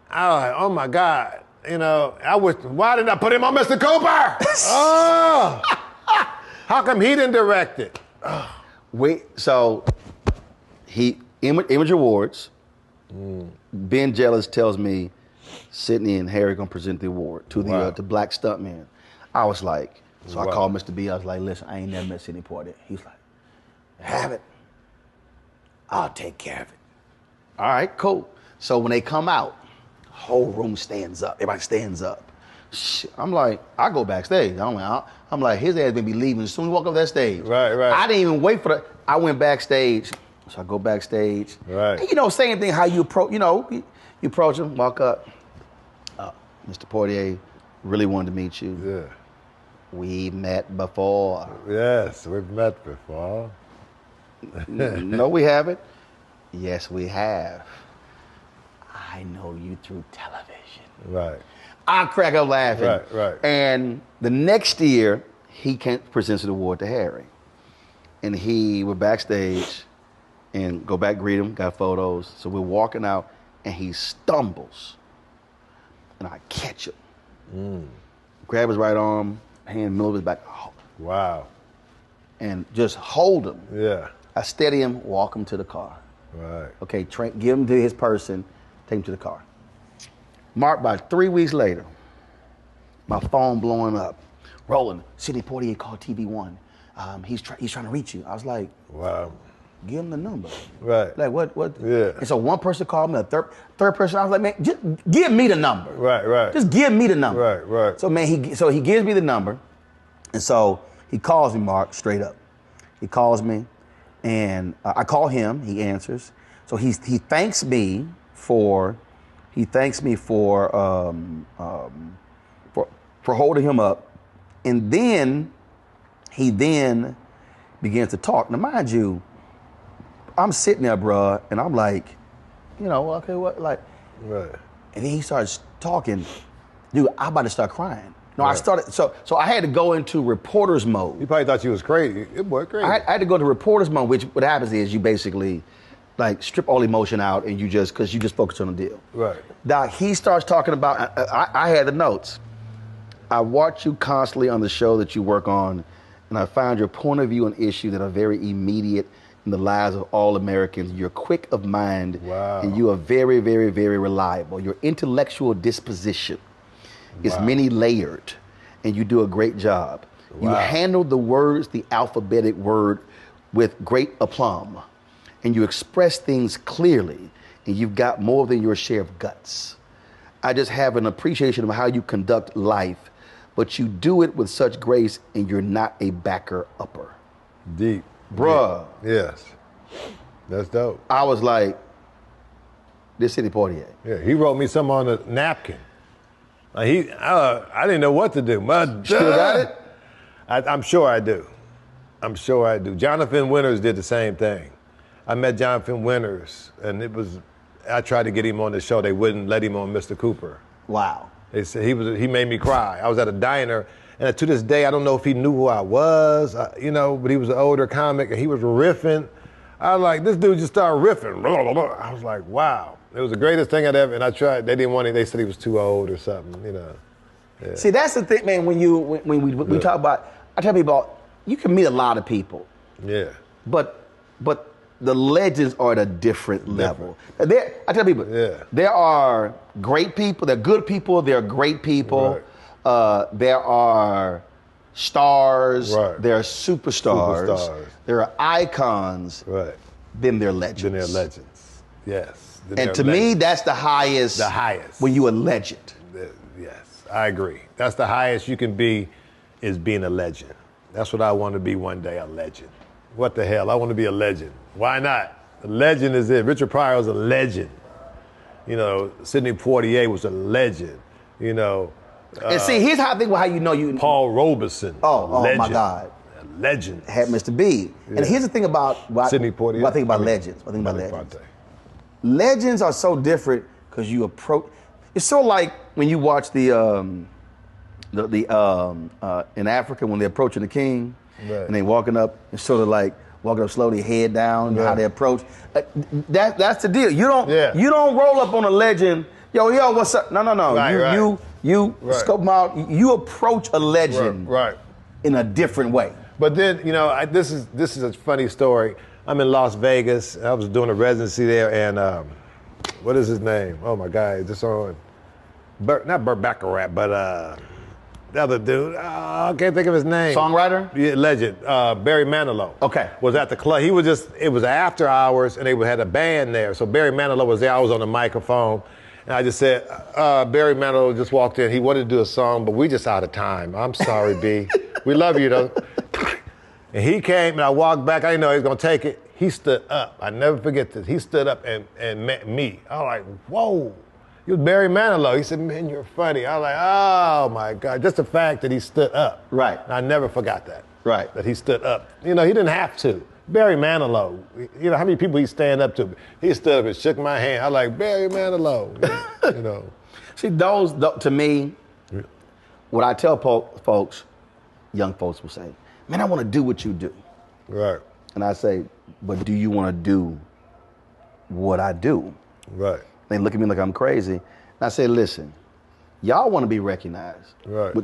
I was like, oh, my God. Why didn't I put him on Mr. Cooper? Oh. How come he didn't direct it? So Image Awards, Ben Jealous tells me Sydney and Harry gonna present the award to the black stuntman. I was like, I called Mr. B, I was like, listen, I ain't never met Sydney Poitier. He's like, have it. I'll take care of it. All right, cool. So when they come out, whole room stands up. Everybody stands up. I'm like, I go backstage. I'm like, his ass gonna be leaving as soon as he walk up that stage. Right. I didn't even wait for the. I went backstage. So I go backstage. Right. And, same thing. How you approach? You approach him, walk up. Mr. Poitier, really wanted to meet you. Yeah. We met before. Yes, we've met before. No, we haven't. Yes, we have. I know you through television. Right. I crack up laughing. Right. And the next year, he presents the award to Harry. And we're backstage and go back, greet him, got photos. So we're walking out. and he stumbles, and I catch him. Grab his right arm, hand middle of his back. Wow. And just hold him. Yeah. I steady him, walk him to the car. Right. Okay, give him to his person, take him to the car. Mark, about 3 weeks later, my phone blowing up, rolling. Sidney Poitier called TV1. He's trying to reach you. I was like, wow. Give him the number. Right. Like what? Yeah. And so one person called me, a third person. I was like, man, just give me the number. Right. Just give me the number. Right. So man, he gives me the number, and so he calls me, Mark, straight up. He calls me, and I call him. He answers. So he thanks me for holding him up, and then he begins to talk. Now, mind you, I'm sitting there, bruh, and I'm like, okay, what, like, right. And then he starts talking. Dude, I'm about to start crying. No, right. I started, so I had to go into reporter's mode. You probably thought you was crazy. It was crazy. I had to go to reporter's mode, which what happens is you basically, like, strip all emotion out and because you just focus on the deal. Right. Now, he starts talking about, I had the notes. I watch you constantly on the show that you work on, and I found your point of view on issues that are very immediate in the lives of all Americans. You're quick of mind, wow. and you are very, very, very reliable. Your intellectual disposition is many layered, and you do a great job. Wow. You handle the words, the alphabetic word, with great aplomb, and you express things clearly, and you've got more than your share of guts. I just have an appreciation of how you conduct life, but you do it with such grace, and you're not a backer-upper. Deep. Bruh. Yes. That's dope. I was like, this Sidney Poitier. Yeah, he wrote me some on a napkin. I didn't know what to do. Still got it? I'm sure I do. Jonathan Winters did the same thing. I met Jonathan Winters, and I tried to get him on the show. They wouldn't let him on Mr. Cooper. Wow. They said he made me cry. I was at a diner, and to this day, I don't know if he knew who I was, but he was an older comic, and he was riffing. I was like, this dude just started riffing. I was like, wow. It was the greatest thing I'd ever, and I tried. They didn't want it. They said he was too old or something, Yeah. See, that's the thing, man, when we talk about, I tell people, you can meet a lot of people. Yeah. But the legends are at a different level. I tell people, there are great people, there are good people, there are great people. Right. There are stars, right. there are superstars, there are icons, right. Then there are legends. Yes. And to me, that's the highest. The highest. When you're a legend. Yes, I agree. That's the highest you can be, is being a legend. That's what I want to be one day, a legend. What the hell? I want to be a legend. Why not? A legend is it. Richard Pryor was a legend. Sidney Poitier was a legend. And see, here's how I think about how you know you. Paul Robeson. Oh my God. A legend. Had Mr. B. Yeah. And here's the thing about Sidney Poitier. I think about legends. Legends are so different because you approach. It's so like when you watch in Africa when they're approaching the king, right. And they walking up, it's sort of like walking up slowly, head down, right. How they approach. That's the deal. You don't roll up on a legend. Yo, what's up? No. Right, you scope them out. You approach a legend right. In a different way. But then this is a funny story. I'm in Las Vegas. I was doing a residency there, and what is his name? Oh my God, just on not Burt Bacharach, but the other dude. I can't think of his name. Songwriter? Yeah, legend. Barry Manilow. Okay. Was at the club. It was after hours, and they had a band there. So Barry Manilow was there. I was on the microphone, and I just said, Barry Manilow just walked in. He wanted to do a song, but we just out of time. I'm sorry, B. We love you though. And he came, and I walked back. I didn't know he was going to take it. He stood up. I never forget this. He stood up and met me. I was like, whoa. He was Barry Manilow. He said, man, you're funny. I was like, oh, my God. Just the fact that he stood up. Right. And I never forgot that. Right. That he stood up. He didn't have to. Barry Manilow. How many people he stand up to? He stood up and shook my hand. I was like, Barry Manilow. See, those, to me, what I tell folks, young folks will say, man, I want to do what you do. Right. And I say, but do you want to do what I do? Right. They look at me like I'm crazy. And I say, listen, y'all want to be recognized. Right. But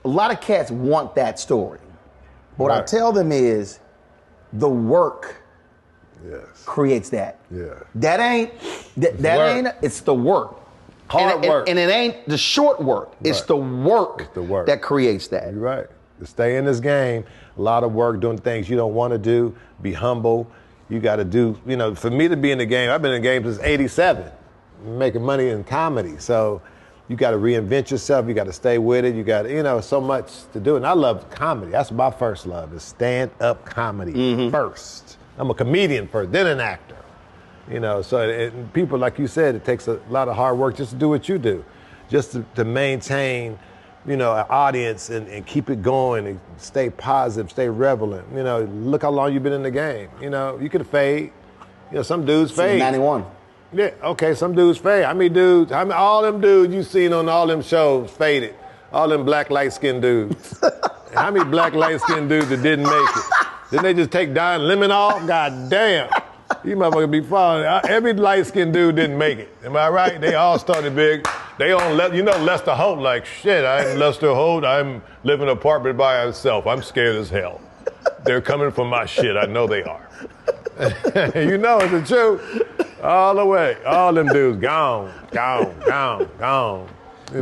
a lot of cats want that story. But what I Right. tell them is the work Yes. creates that. Yeah. That ain't, it's the work. Hard work. And it ain't the short work. It's Right. the work, It's the work that creates that. You're right. To stay in this game, a lot of work, doing things you don't want to do, be humble. You got to do, for me to be in the game, I've been in the game since 87, making money in comedy. So you got to reinvent yourself. You got to stay with it. You got to, so much to do. And I love comedy. That's my first love, is stand-up comedy first. I'm a comedian first, then an actor. So people, like you said, it takes a lot of hard work just to do what you do, just to maintain, an audience and keep it going and stay positive, stay relevant. Look how long you've been in the game. You could fade. Some dudes fade. 91. Yeah, okay, some dudes fade. All them dudes you seen on all them shows faded. All them black light-skinned dudes. How many black light-skinned dudes that didn't make it? Didn't they just take Don Lemon off? God damn. You motherfuckers be falling. Every light-skinned dude didn't make it. Am I right? They all started big. They on Lester Holt, like, shit, I'm Lester Holt. I'm living in an apartment by myself. I'm scared as hell. They're coming for my shit. I know they are. It's the truth. All the way. All them dudes gone. But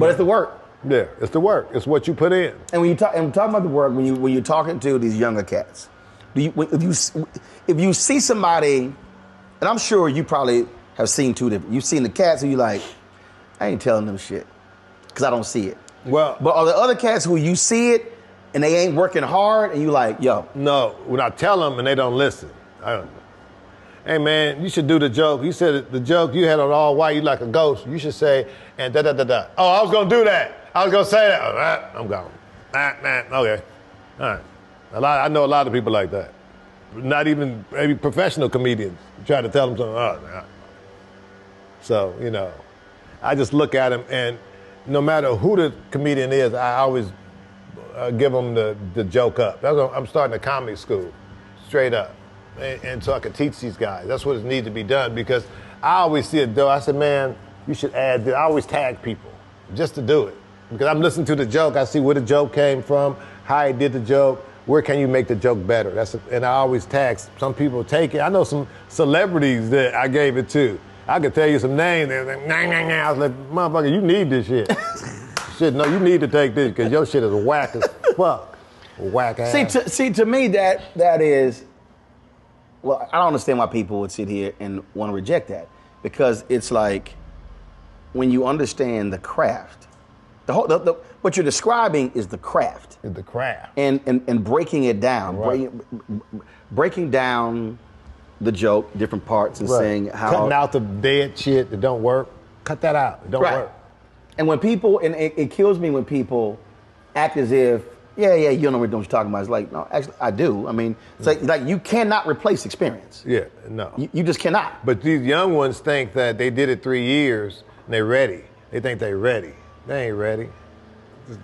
it's the work. Yeah, it's the work. It's what you put in. And when talking about the work, when you're talking to these younger cats, if you see somebody, and I'm sure you probably have seen two different. You've seen the cats who you like, I ain't telling them shit because I don't see it. Well, but are there other cats who you see it and they ain't working hard and you like, yo? No, when I tell them and they don't listen. Hey man, you should do the joke. You said the joke you had on all white, you like a ghost. You should say, and da-da-da-da. Oh, I was gonna do that. I was gonna say that. All right, I'm gone. Okay. All right. I know a lot of people like that. Not even maybe professional comedians try to tell them something. Oh, nah. So, I just look at them, and no matter who the comedian is, I always give them the joke up. I'm starting a comedy school, straight up. And so I can teach these guys. That's what needs to be done, because I always see it, though. I said, man, you should add this. I always tag people just to do it. Because I'm listening to the joke. I see where the joke came from, how he did the joke. Where can you make the joke better? And I always tag. Some people take it. I know some celebrities that I gave it to. I could tell you some names. They're like, nah. I was like, motherfucker, you need this shit. Shit, no, you need to take this because your shit is whack as fuck. Whack ass. See, to me, that is, well, I don't understand why people would sit here and want to reject that, because it's like when you understand the craft, what you're describing is the craft. It's the craft. And breaking it down, right. breaking down the joke, different parts, and right. saying how cutting out the dead shit that don't work. Cut that out. It don't work. And when people, and it kills me when people act as if, yeah, you don't know what you're talking about. It's like, no, actually, I do. I mean, it's like you cannot replace experience. Yeah, no. You just cannot. But these young ones think that they did it 3 years and they're ready. They think they're ready. They ain't ready.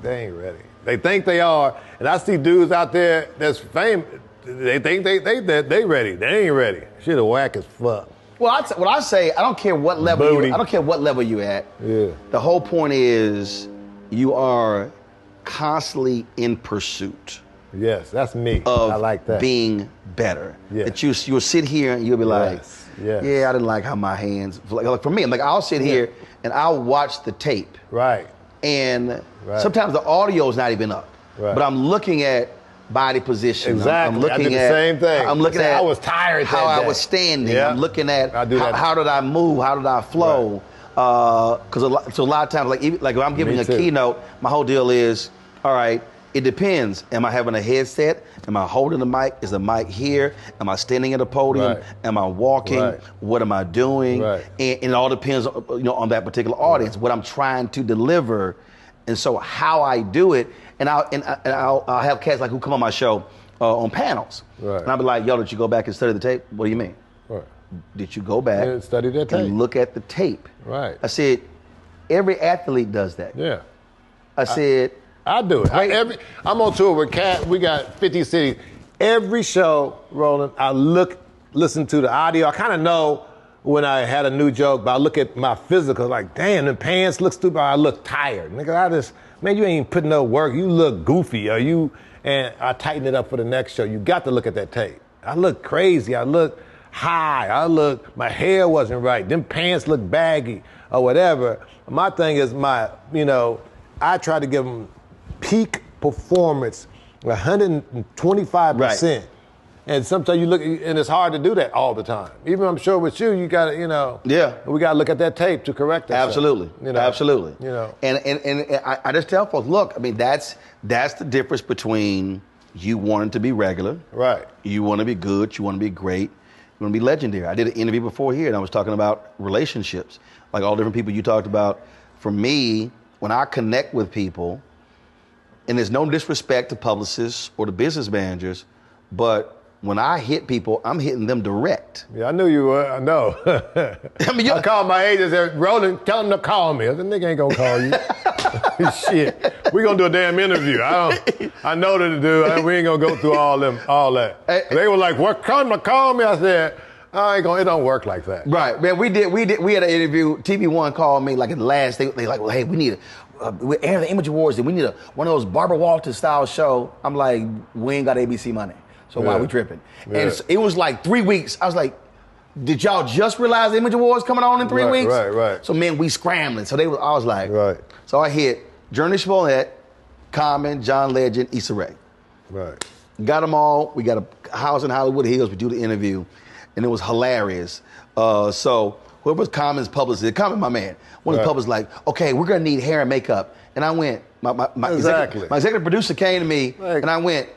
They ain't ready. They think they are. And I see dudes out there that's famous. They think they ready. They ain't ready. Shit a whack as fuck. Well, I say, I don't care what level I don't care what level you at. Yeah. The whole point is you are constantly in pursuit. Yes, that's me. I like that. Being better. Yeah. That you'll sit here and you'll be like, yes. yeah, I didn't like how my hands, like for me, I'm like, I'll sit here and I'll watch the tape. Right. And sometimes the audio's not even up. Right. But I'm looking at body position. Exactly. I'm looking I did the same thing. I'm looking at I was tired how that day. I was standing. Yeah. I'm looking at I do that. how did I move? How did I flow? Because a lot of times, like if I'm giving a keynote, my whole deal is, all right, it depends. Am I having a headset? Am I holding the mic? Is the mic here? Am I standing at a podium? Right. Am I walking? Right. What am I doing? Right. And it all depends, on that particular audience, what I'm trying to deliver, and so how I do it. And I'll have cats like who come on my show on panels, right. and I'll be like, "Yo, did you go back and study the tape? What do you mean? Right. Did you go back and study that tape and look at the tape?" Right. I said, every athlete does that. Yeah. I said, I do it. I'm on tour with Cat. We got 50 cities. Every show, Roland, I listen to the audio. I kind of know when I had a new joke, but I look at my physical, like, damn, the pants look stupid. I look tired. Nigga, man, you ain't putting no work. You look goofy. And I tighten it up for the next show. You got to look at that tape. I look crazy. I look high. My hair wasn't right. Them pants look baggy or whatever. My thing is I try to give them peak performance, 125%. Right. And sometimes you look, and it's hard to do that all the time. Even I'm sure with you got to, Yeah. we got to look at that tape to correct that. Absolutely. Absolutely. And I just tell folks, look, I mean, that's the difference between you wanting to be regular. Right. You want to be good. You want to be great. You want to be legendary. I did an interview before here, and I was talking about relationships, like all different people you talked about. For me, when I connect with people, and there's no disrespect to publicists or to business managers, but when I hit people, I'm hitting them direct. Yeah, I knew you were. I know. I called my agents. They're rolling. Tell them to call me. I said, nigga ain't gonna call you. Shit. We gonna do a damn interview. I know what to do. We ain't gonna go through all that. They were like, what? Call me. I said, I ain't gonna. It don't work like that. Right, man. We had an interview. TV One called me like at the last. They like, well, hey, we need we air the Image Awards, and we need one of those Barbara Walters style show. I'm like, we ain't got ABC money. So why we tripping? Yeah. And it was like 3 weeks. I was like, did y'all just realize the Image Awards coming on in 3 weeks? Right. So man, we scrambling. So I was like, right. So I hit Journey Smollett, Common, John Legend, Issa Rae. Right. Got them all. We got a house in Hollywood Hills. We do the interview, and it was hilarious. So whoever was Common's publicist, Common, my man, one of the publicists like, okay, we're gonna need hair and makeup. And I went, my executive producer came to me, and I went,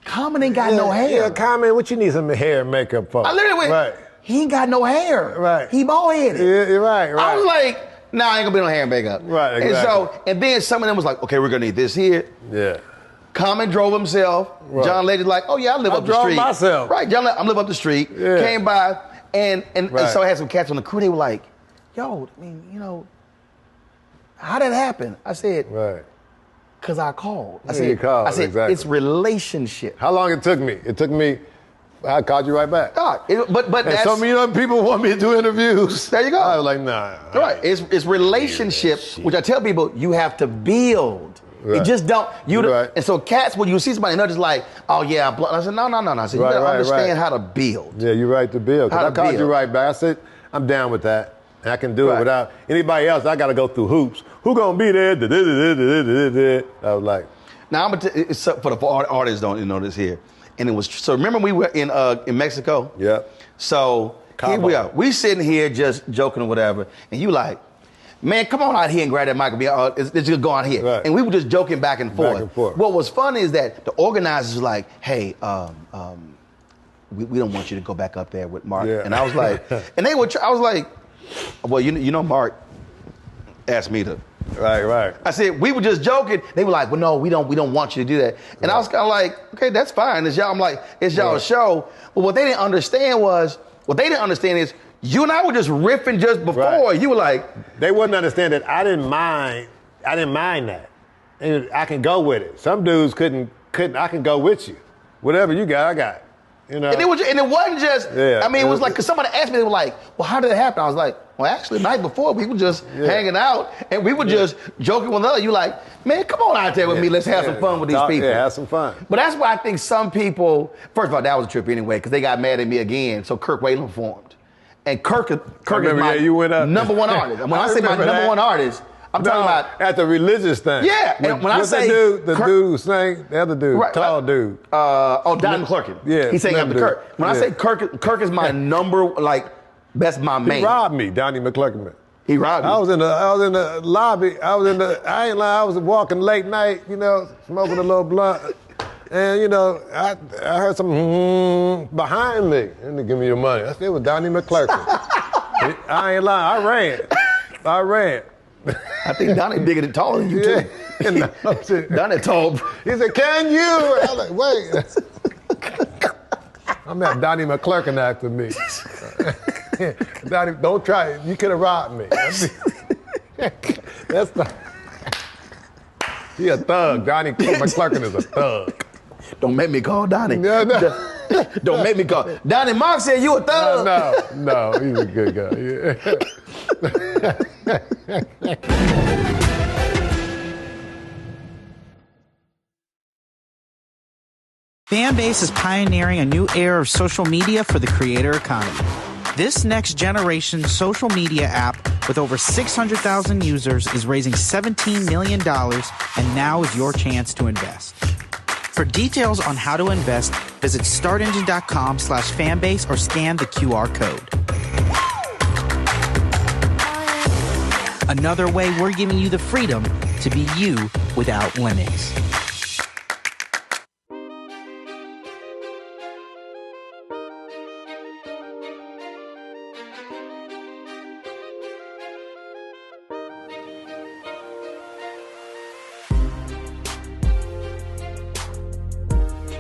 Common ain't got no hair. Yeah, Common, what you need some hair and makeup for? I literally went, right. He ain't got no hair. Right. He bald-headed. Yeah, you're right. I was like, nah, I ain't gonna be no hair and makeup. Right, exactly. And then some of them was like, okay, we're gonna need this here. Yeah. Common drove himself. Right. John Legend like, oh yeah, I live up the street. I drove myself. Right, John, I live up the street. Yeah. Came by, and so I had some cats on the crew. They were like, yo, I mean, how did that happen? I said, right. Because I called. I said, exactly. It's relationship. How long it took me? I called you right back. But that's... Some people want me to do interviews. There you go. I was like, nah. Right. It's relationship, which I tell people, you have to build. Right. You just don't. Right. And so cats, when you see somebody, they're just like, oh yeah, I said, no. I said, you gotta understand how to build. Yeah, you're right to build. Because I called you right back. I said, I'm down with that. And I can do it without anybody else. I got to go through hoops. Who gonna be there? I was like, now I'm gonna for the artists don't know this here, and it was so. Remember we were in Mexico. Yeah. So here we are. We sitting here just joking or whatever, and you like, man, come on out here and grab that mic and be let's just go out here. Right. And we were just joking back and forth. What was fun is that the organizers were like, hey, we don't want you to go back up there with Mark. Yeah. And I was like, and they were. I was like, well, you know, Mark asked me to. Right. I said, we were just joking. They were like, well, no, we don't want you to do that. And I was kind of like, okay, that's fine. It's y'all. I'm like, it's y'all's show. But what they didn't understand is you and I were just riffing just before. Right. You were like, they wouldn't understand that I didn't mind that. And I can go with it. Some dudes couldn't. I can go with you. Whatever you got, I got. You know? And it wasn't just, I mean, it was like, because somebody asked me, they were like, well, how did it happen? I was like, well, actually, the night before, we were just hanging out, and we were just joking with another. You like, man, come on out there with me. Let's have some fun with these people. Yeah, have some fun. But that's why I think some people, first of all, that was a trip anyway, because they got mad at me again, so Kirk Whalum formed. And Kirk is my number one artist. When I say my number one artist, I'm talking about at the religious thing. Yeah, and when I say dude who sang, the other dude, tall dude. Donnie McClurkin. Yeah, he sang after Kirk. When I say Kirk is my number, that's my main. He robbed me, Donnie McClurkin. He robbed me. I was in the lobby. I ain't lying. I was walking late night, smoking a little blunt, and I heard some behind me, and they give me your money. I said it was Donnie McClurkin. I ain't lying. I ran. I think Donnie bigger than taller than you too. Donnie tall. He said, "Can you?" I was like, "Wait." I'm at Donnie McClurkin after me. Donnie, don't try it. You could have robbed me. That's not. He a thug. Donnie McClurkin is a thug. Don't make me call Donnie. No. Don't make me call. Donnie Mark said you a thug. No, he's a good guy. Fanbase is pioneering a new era of social media for the creator economy. This next generation social media app with over 600,000 users is raising $17 million, and now is your chance to invest. For details on how to invest, visit startengine.com/fanbase or scan the QR code. Another way we're giving you the freedom to be you without limits.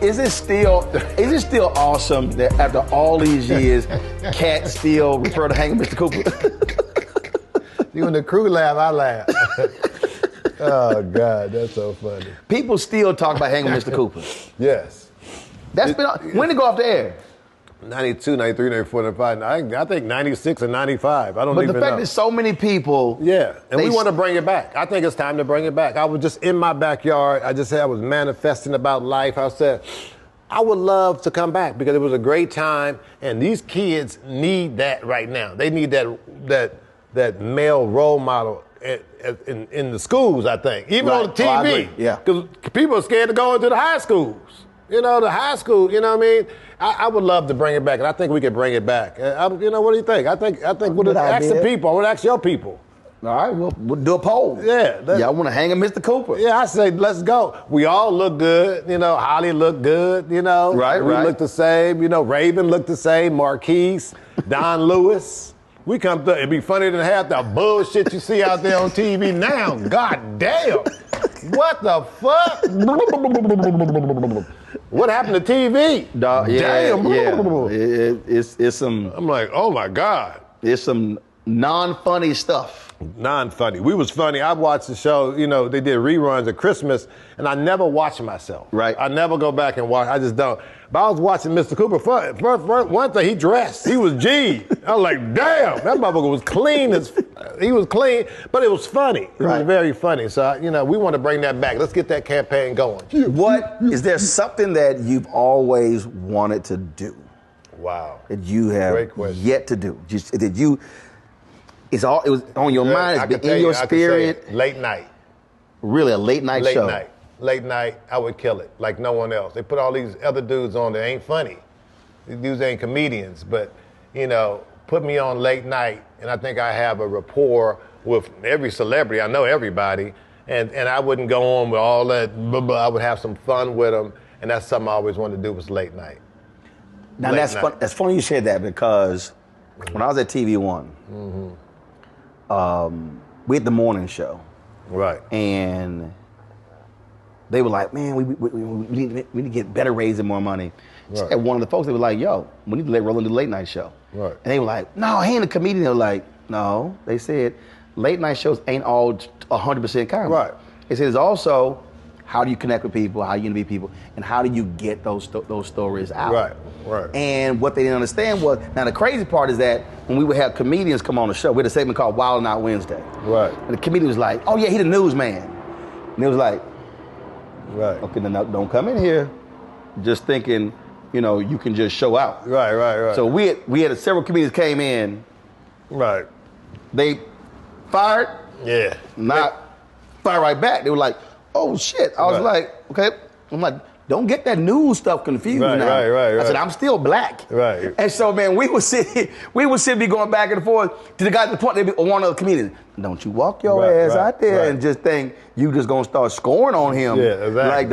Is it still awesome that after all these years, cats still refer to Hanging Mr. Cooper? You and the crew laugh, I laugh. Oh, God, that's so funny. People still talk about Hanging Mr. Cooper. Yes. When did it go off the air? 92, 93, 94, 95. I think 96 and 95. I don't But even know. the fact that so many people... Yeah, and we want to bring it back. I think it's time to bring it back. I was just in my backyard. I just said I was manifesting about life. I said, I would love to come back because it was a great time, and these kids need that right now. They need that male role model in the schools, I think. Even on the TV. Yeah. Because people are scared to go into the high schools. You know, the high school, you know what I mean? I would love to bring it back, and I think we could bring it back. What do you think? I think we'll ask the people. I want to ask your people. All right, we'll do a poll. Yeah. Y'all want to hang a Mr. Cooper? Yeah, I say let's go. We all look good. You know, Holly looked good. You know, Right. We look the same. You know, Raven looked the same. Marquise, Don Lewis. We come through. It'd be funny than half the bullshit you see out there on TV now. God damn. What the fuck? What happened to TV? Damn. It's some... I'm like, oh my God. It's some non-funny stuff. Non-funny. We was funny. I watched the show, you know, they did reruns at Christmas, and I never watch myself. Right. I never go back and watch. I just don't. But I was watching Mr. Cooper. First, one thing, he dressed. He was G. I was like, damn, that motherfucker was clean. He was clean, but it was funny. It was very funny. So, you know, we want to bring that back. Let's get that campaign going. Is there something that you've always wanted to do? Wow. That you have yet to do? It was on your mind, it's been in your spirit. Late night. Really, a late night show? Late night, I would kill it like no one else. They put all these other dudes on that ain't funny. These dudes ain't comedians, but, you know, put me on late night, and I think I have a rapport with every celebrity. I know everybody, and I wouldn't go on with all that, but I would have some fun with them, and that's something I always wanted to do was late night. Now, that's funny you said that because when I was at TV One, we had the morning show. Right. And they were like, man, we need to get better rates and more money. Right. And one of the folks, they were like, yo, we need to let Roland do the late night show. Right. And they were like, no, he ain't a comedian. They were like, no. They said, late night shows ain't all 100% comedy. Right. They said, it's also how do you connect with people, how you interview people, and how do you get those stories out? Right. And what they didn't understand was, now the crazy part is that when we would have comedians come on the show, we had a segment called Wild 'N Out Wednesday. Right. And the comedian was like, oh yeah, he the newsman. And it was like, right. Okay, then don't come in here just thinking, you know, you can just show out. Right. So we had several comedians came in. Right. They fired. Yeah. Not fire right back. They were like, oh shit. I was like, okay. I'm like, don't get that news stuff confused now. Right. I said, I'm still black. Right. And so, man, we would sit be going back and forth to the guy at the point, one of the comedians, don't you walk your ass out there and just think you just gonna start scoring on him. Yeah, exactly. Like,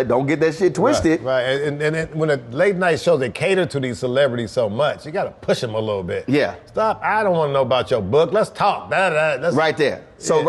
don't get that shit twisted. Right. And when the late night shows, they cater to these celebrities so much, you gotta push them a little bit. Yeah. Stop, I don't wanna know about your book. Let's talk. That's right there. So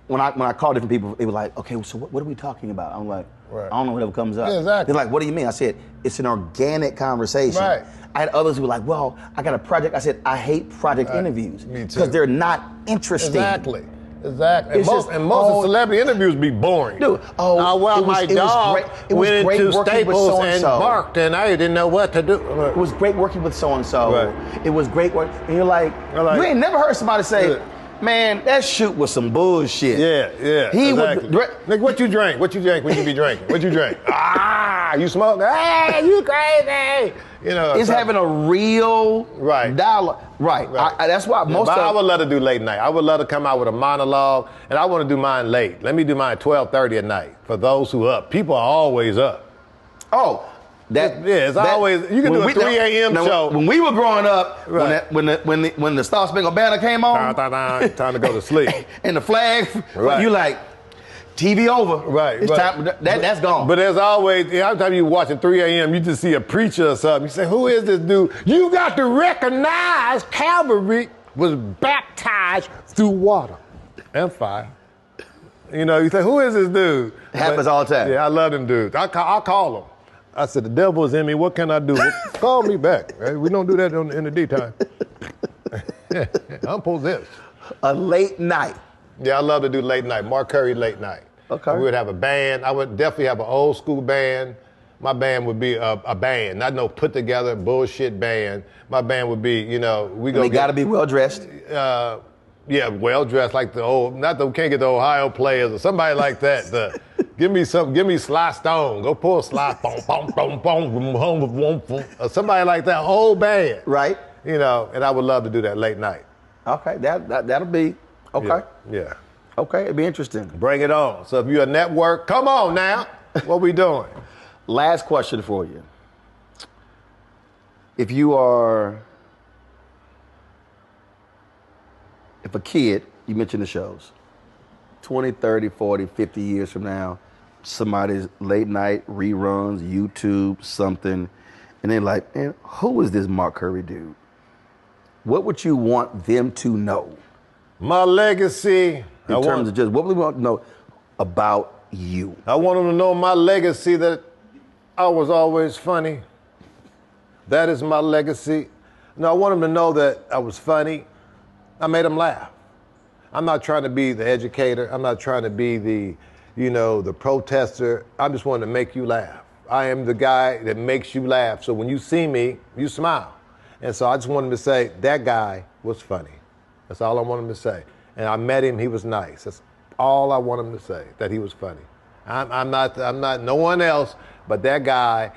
when I call different people, they were like, okay, so what are we talking about? I'm like, I don't know whatever comes up. Yeah, exactly. They're like, what do you mean? I said, it's an organic conversation. Right. I had others who were like, well, I got a project. I said, I hate project interviews. Me too. Because they're not interesting. Exactly. Exactly. It's just And most of the celebrity interviews be boring. Dude, my dog went into Staples and barked, and I didn't know what to do. It was great working with so-and-so. Right. It was great work. And you're like, you ain't never heard somebody say, man, that shoot was some bullshit. Yeah, exactly. Nigga, what you drink? What you drink when you be drinking? What you drink? You smoke? You crazy. It's having a real dialogue. Right. That's why I would love to do late night. I would love to come out with a monologue, and I want to do mine late. Let me do mine 12:30 at night for those who up. People are always up. Oh. It's always, you can do a 3 a.m. show. When we were growing up, when the Star Spangled Banner came on, time to go to sleep. And the flag, you like, TV over. Right. Time, that's gone. But there's always, every time you watching 3 a.m., you just see a preacher or something. You say, who is this dude? You got to recognize Calvary was baptized through water and fire. You say, who is this dude? Happens all the time. Yeah, I love them dudes. I call them. I said, the devil is in me. What can I do? Call me back. Right? We don't do that in the daytime. I'm possessed. A late night. Yeah, I love to do late night. Mark Curry late night. Okay. We would have a band. I would definitely have an old school band. My band would be a band, not no put together bullshit band. My band would be, They got to be well dressed. Yeah, well dressed like the old. Not that we can't get the Ohio players or somebody like that. Give me Sly Stone. Go pull Sly Stone. Or somebody like that. Whole band. Right. And I would love to do that late night. Okay, that'll be okay. Yeah. Okay, it'd be interesting. Bring it on. So if you're a network, come on now. What we doing? Last question for you. If a kid, you mentioned the shows, 20, 30, 40, 50 years from now, somebody's late night reruns, YouTube, something, and they're like, man, who is this Mark Curry dude? What would you want them to know? My legacy. In terms of just what we want to know about you. I want them to know my legacy, that I was always funny. That is my legacy. No, I want them to know that I was funny. I made them laugh. I'm not trying to be the educator. I'm not trying to be the protester. I just want to make you laugh. I am the guy that makes you laugh. So when you see me, you smile. And so I just want them to say, that guy was funny. That's all I want them to say. And I met him, he was nice. That's all I want him to say, that he was funny. I'm not no one else, but that guy.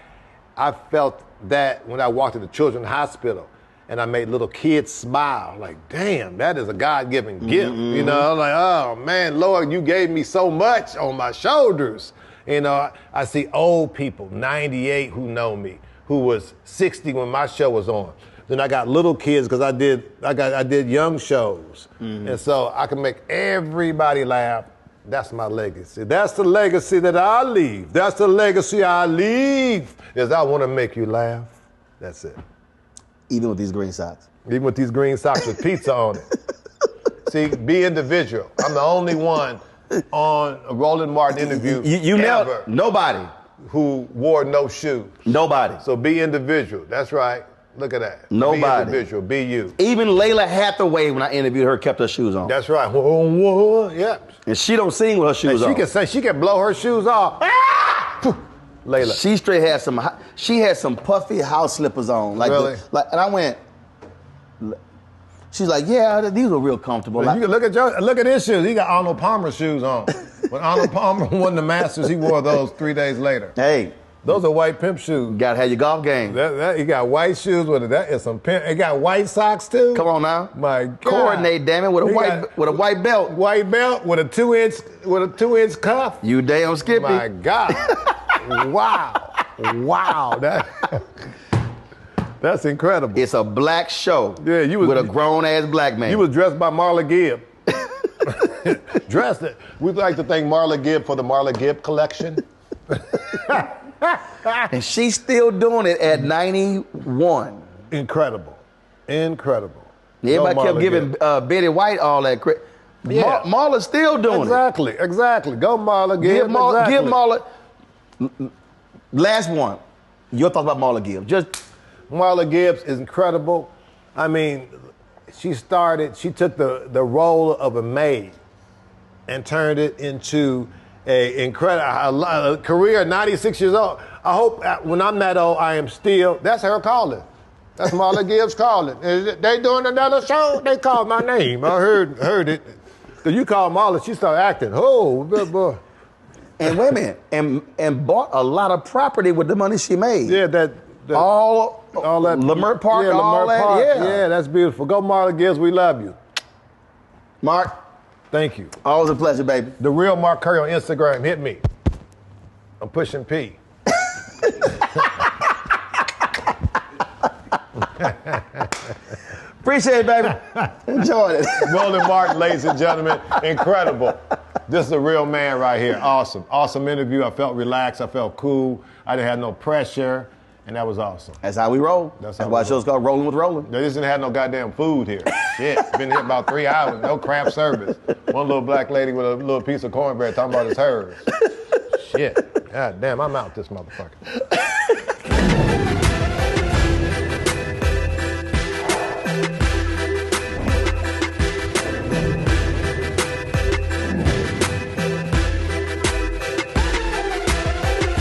I felt that when I walked to the children's hospital and I made little kids smile, like, damn, that is a God-given gift. I'm like, oh man, Lord, you gave me so much on my shoulders. I see old people, 98, who know me, who was 60 when my show was on. Then I got little kids because I did young shows. And so I can make everybody laugh. That's my legacy. That's the legacy that I leave. That's the legacy I leave, is I want to make you laugh. That's it. Even with these green socks. Even with these green socks with pizza on it. See, be individual. I'm the only one on a Roland Martin interview you ever nobody who wore no shoes. Nobody. So be individual. That's right. Look at that. Nobody. Be individual. Be you. Even Layla Hathaway, when I interviewed her, kept her shoes on. That's right. Whoa. Yeah. And she don't sing with her shoes on. She can blow her shoes off. Layla. She straight had some puffy house slippers on. Really? And I went. She's like, yeah, these were real comfortable. Well, you can look at his shoes. He got Arnold Palmer shoes on. When Arnold Palmer won the Masters, he wore those 3 days later. Hey. Those are white pimp shoes. You gotta have your golf game. He got white shoes with it. That is some pimp. It got white socks too. Come on now. My God. Coordinate, damn it, with a white belt. White belt with a 2-inch cuff. You damn Skippy. My God. Wow. That's incredible. It's a black show. Yeah, you was with a grown ass black man. You was dressed by Marla Gibb. Dressed it. We'd like to thank Marla Gibb for the Marla Gibb collection. And she's still doing it at 91. Incredible. Everybody kept giving Betty White all that credit. Yeah. Marla's still doing it. Exactly. Go Marla Gibb. Give Marla. Last one. Your thoughts about Marla Gibb? Marla Gibbs is incredible. I mean, she took the role of a maid and turned it into a incredible career. 96 years old. I hope when I'm that old, I am still. That's her calling. That's Marla Gibbs calling. They doing another show? They called my name. I heard it. So you call Marla, she started acting. Oh, good boy. And wait a minute, and bought a lot of property with the money she made. Yeah, all that Lamert Park, all that. Park. Yeah. Yeah, that's beautiful. Go Marla Gibbs, we love you. Mark, thank you. always a pleasure, baby. The real Mark Curry on Instagram, hit me. I'm pushing P. Appreciate it, baby. Enjoyed it. Roland Martin, ladies and gentlemen, incredible. This is a real man right here. Awesome. Awesome interview. I felt relaxed. I felt cool. I didn't have no pressure, and that was awesome. That's how we roll. That's why the show's called Rolling with Roland. They just didn't have no goddamn food here. Shit. Been here about 3 hours. No craft service. One little black lady with a little piece of cornbread talking about it's hers. Shit. God damn, I'm out this motherfucker.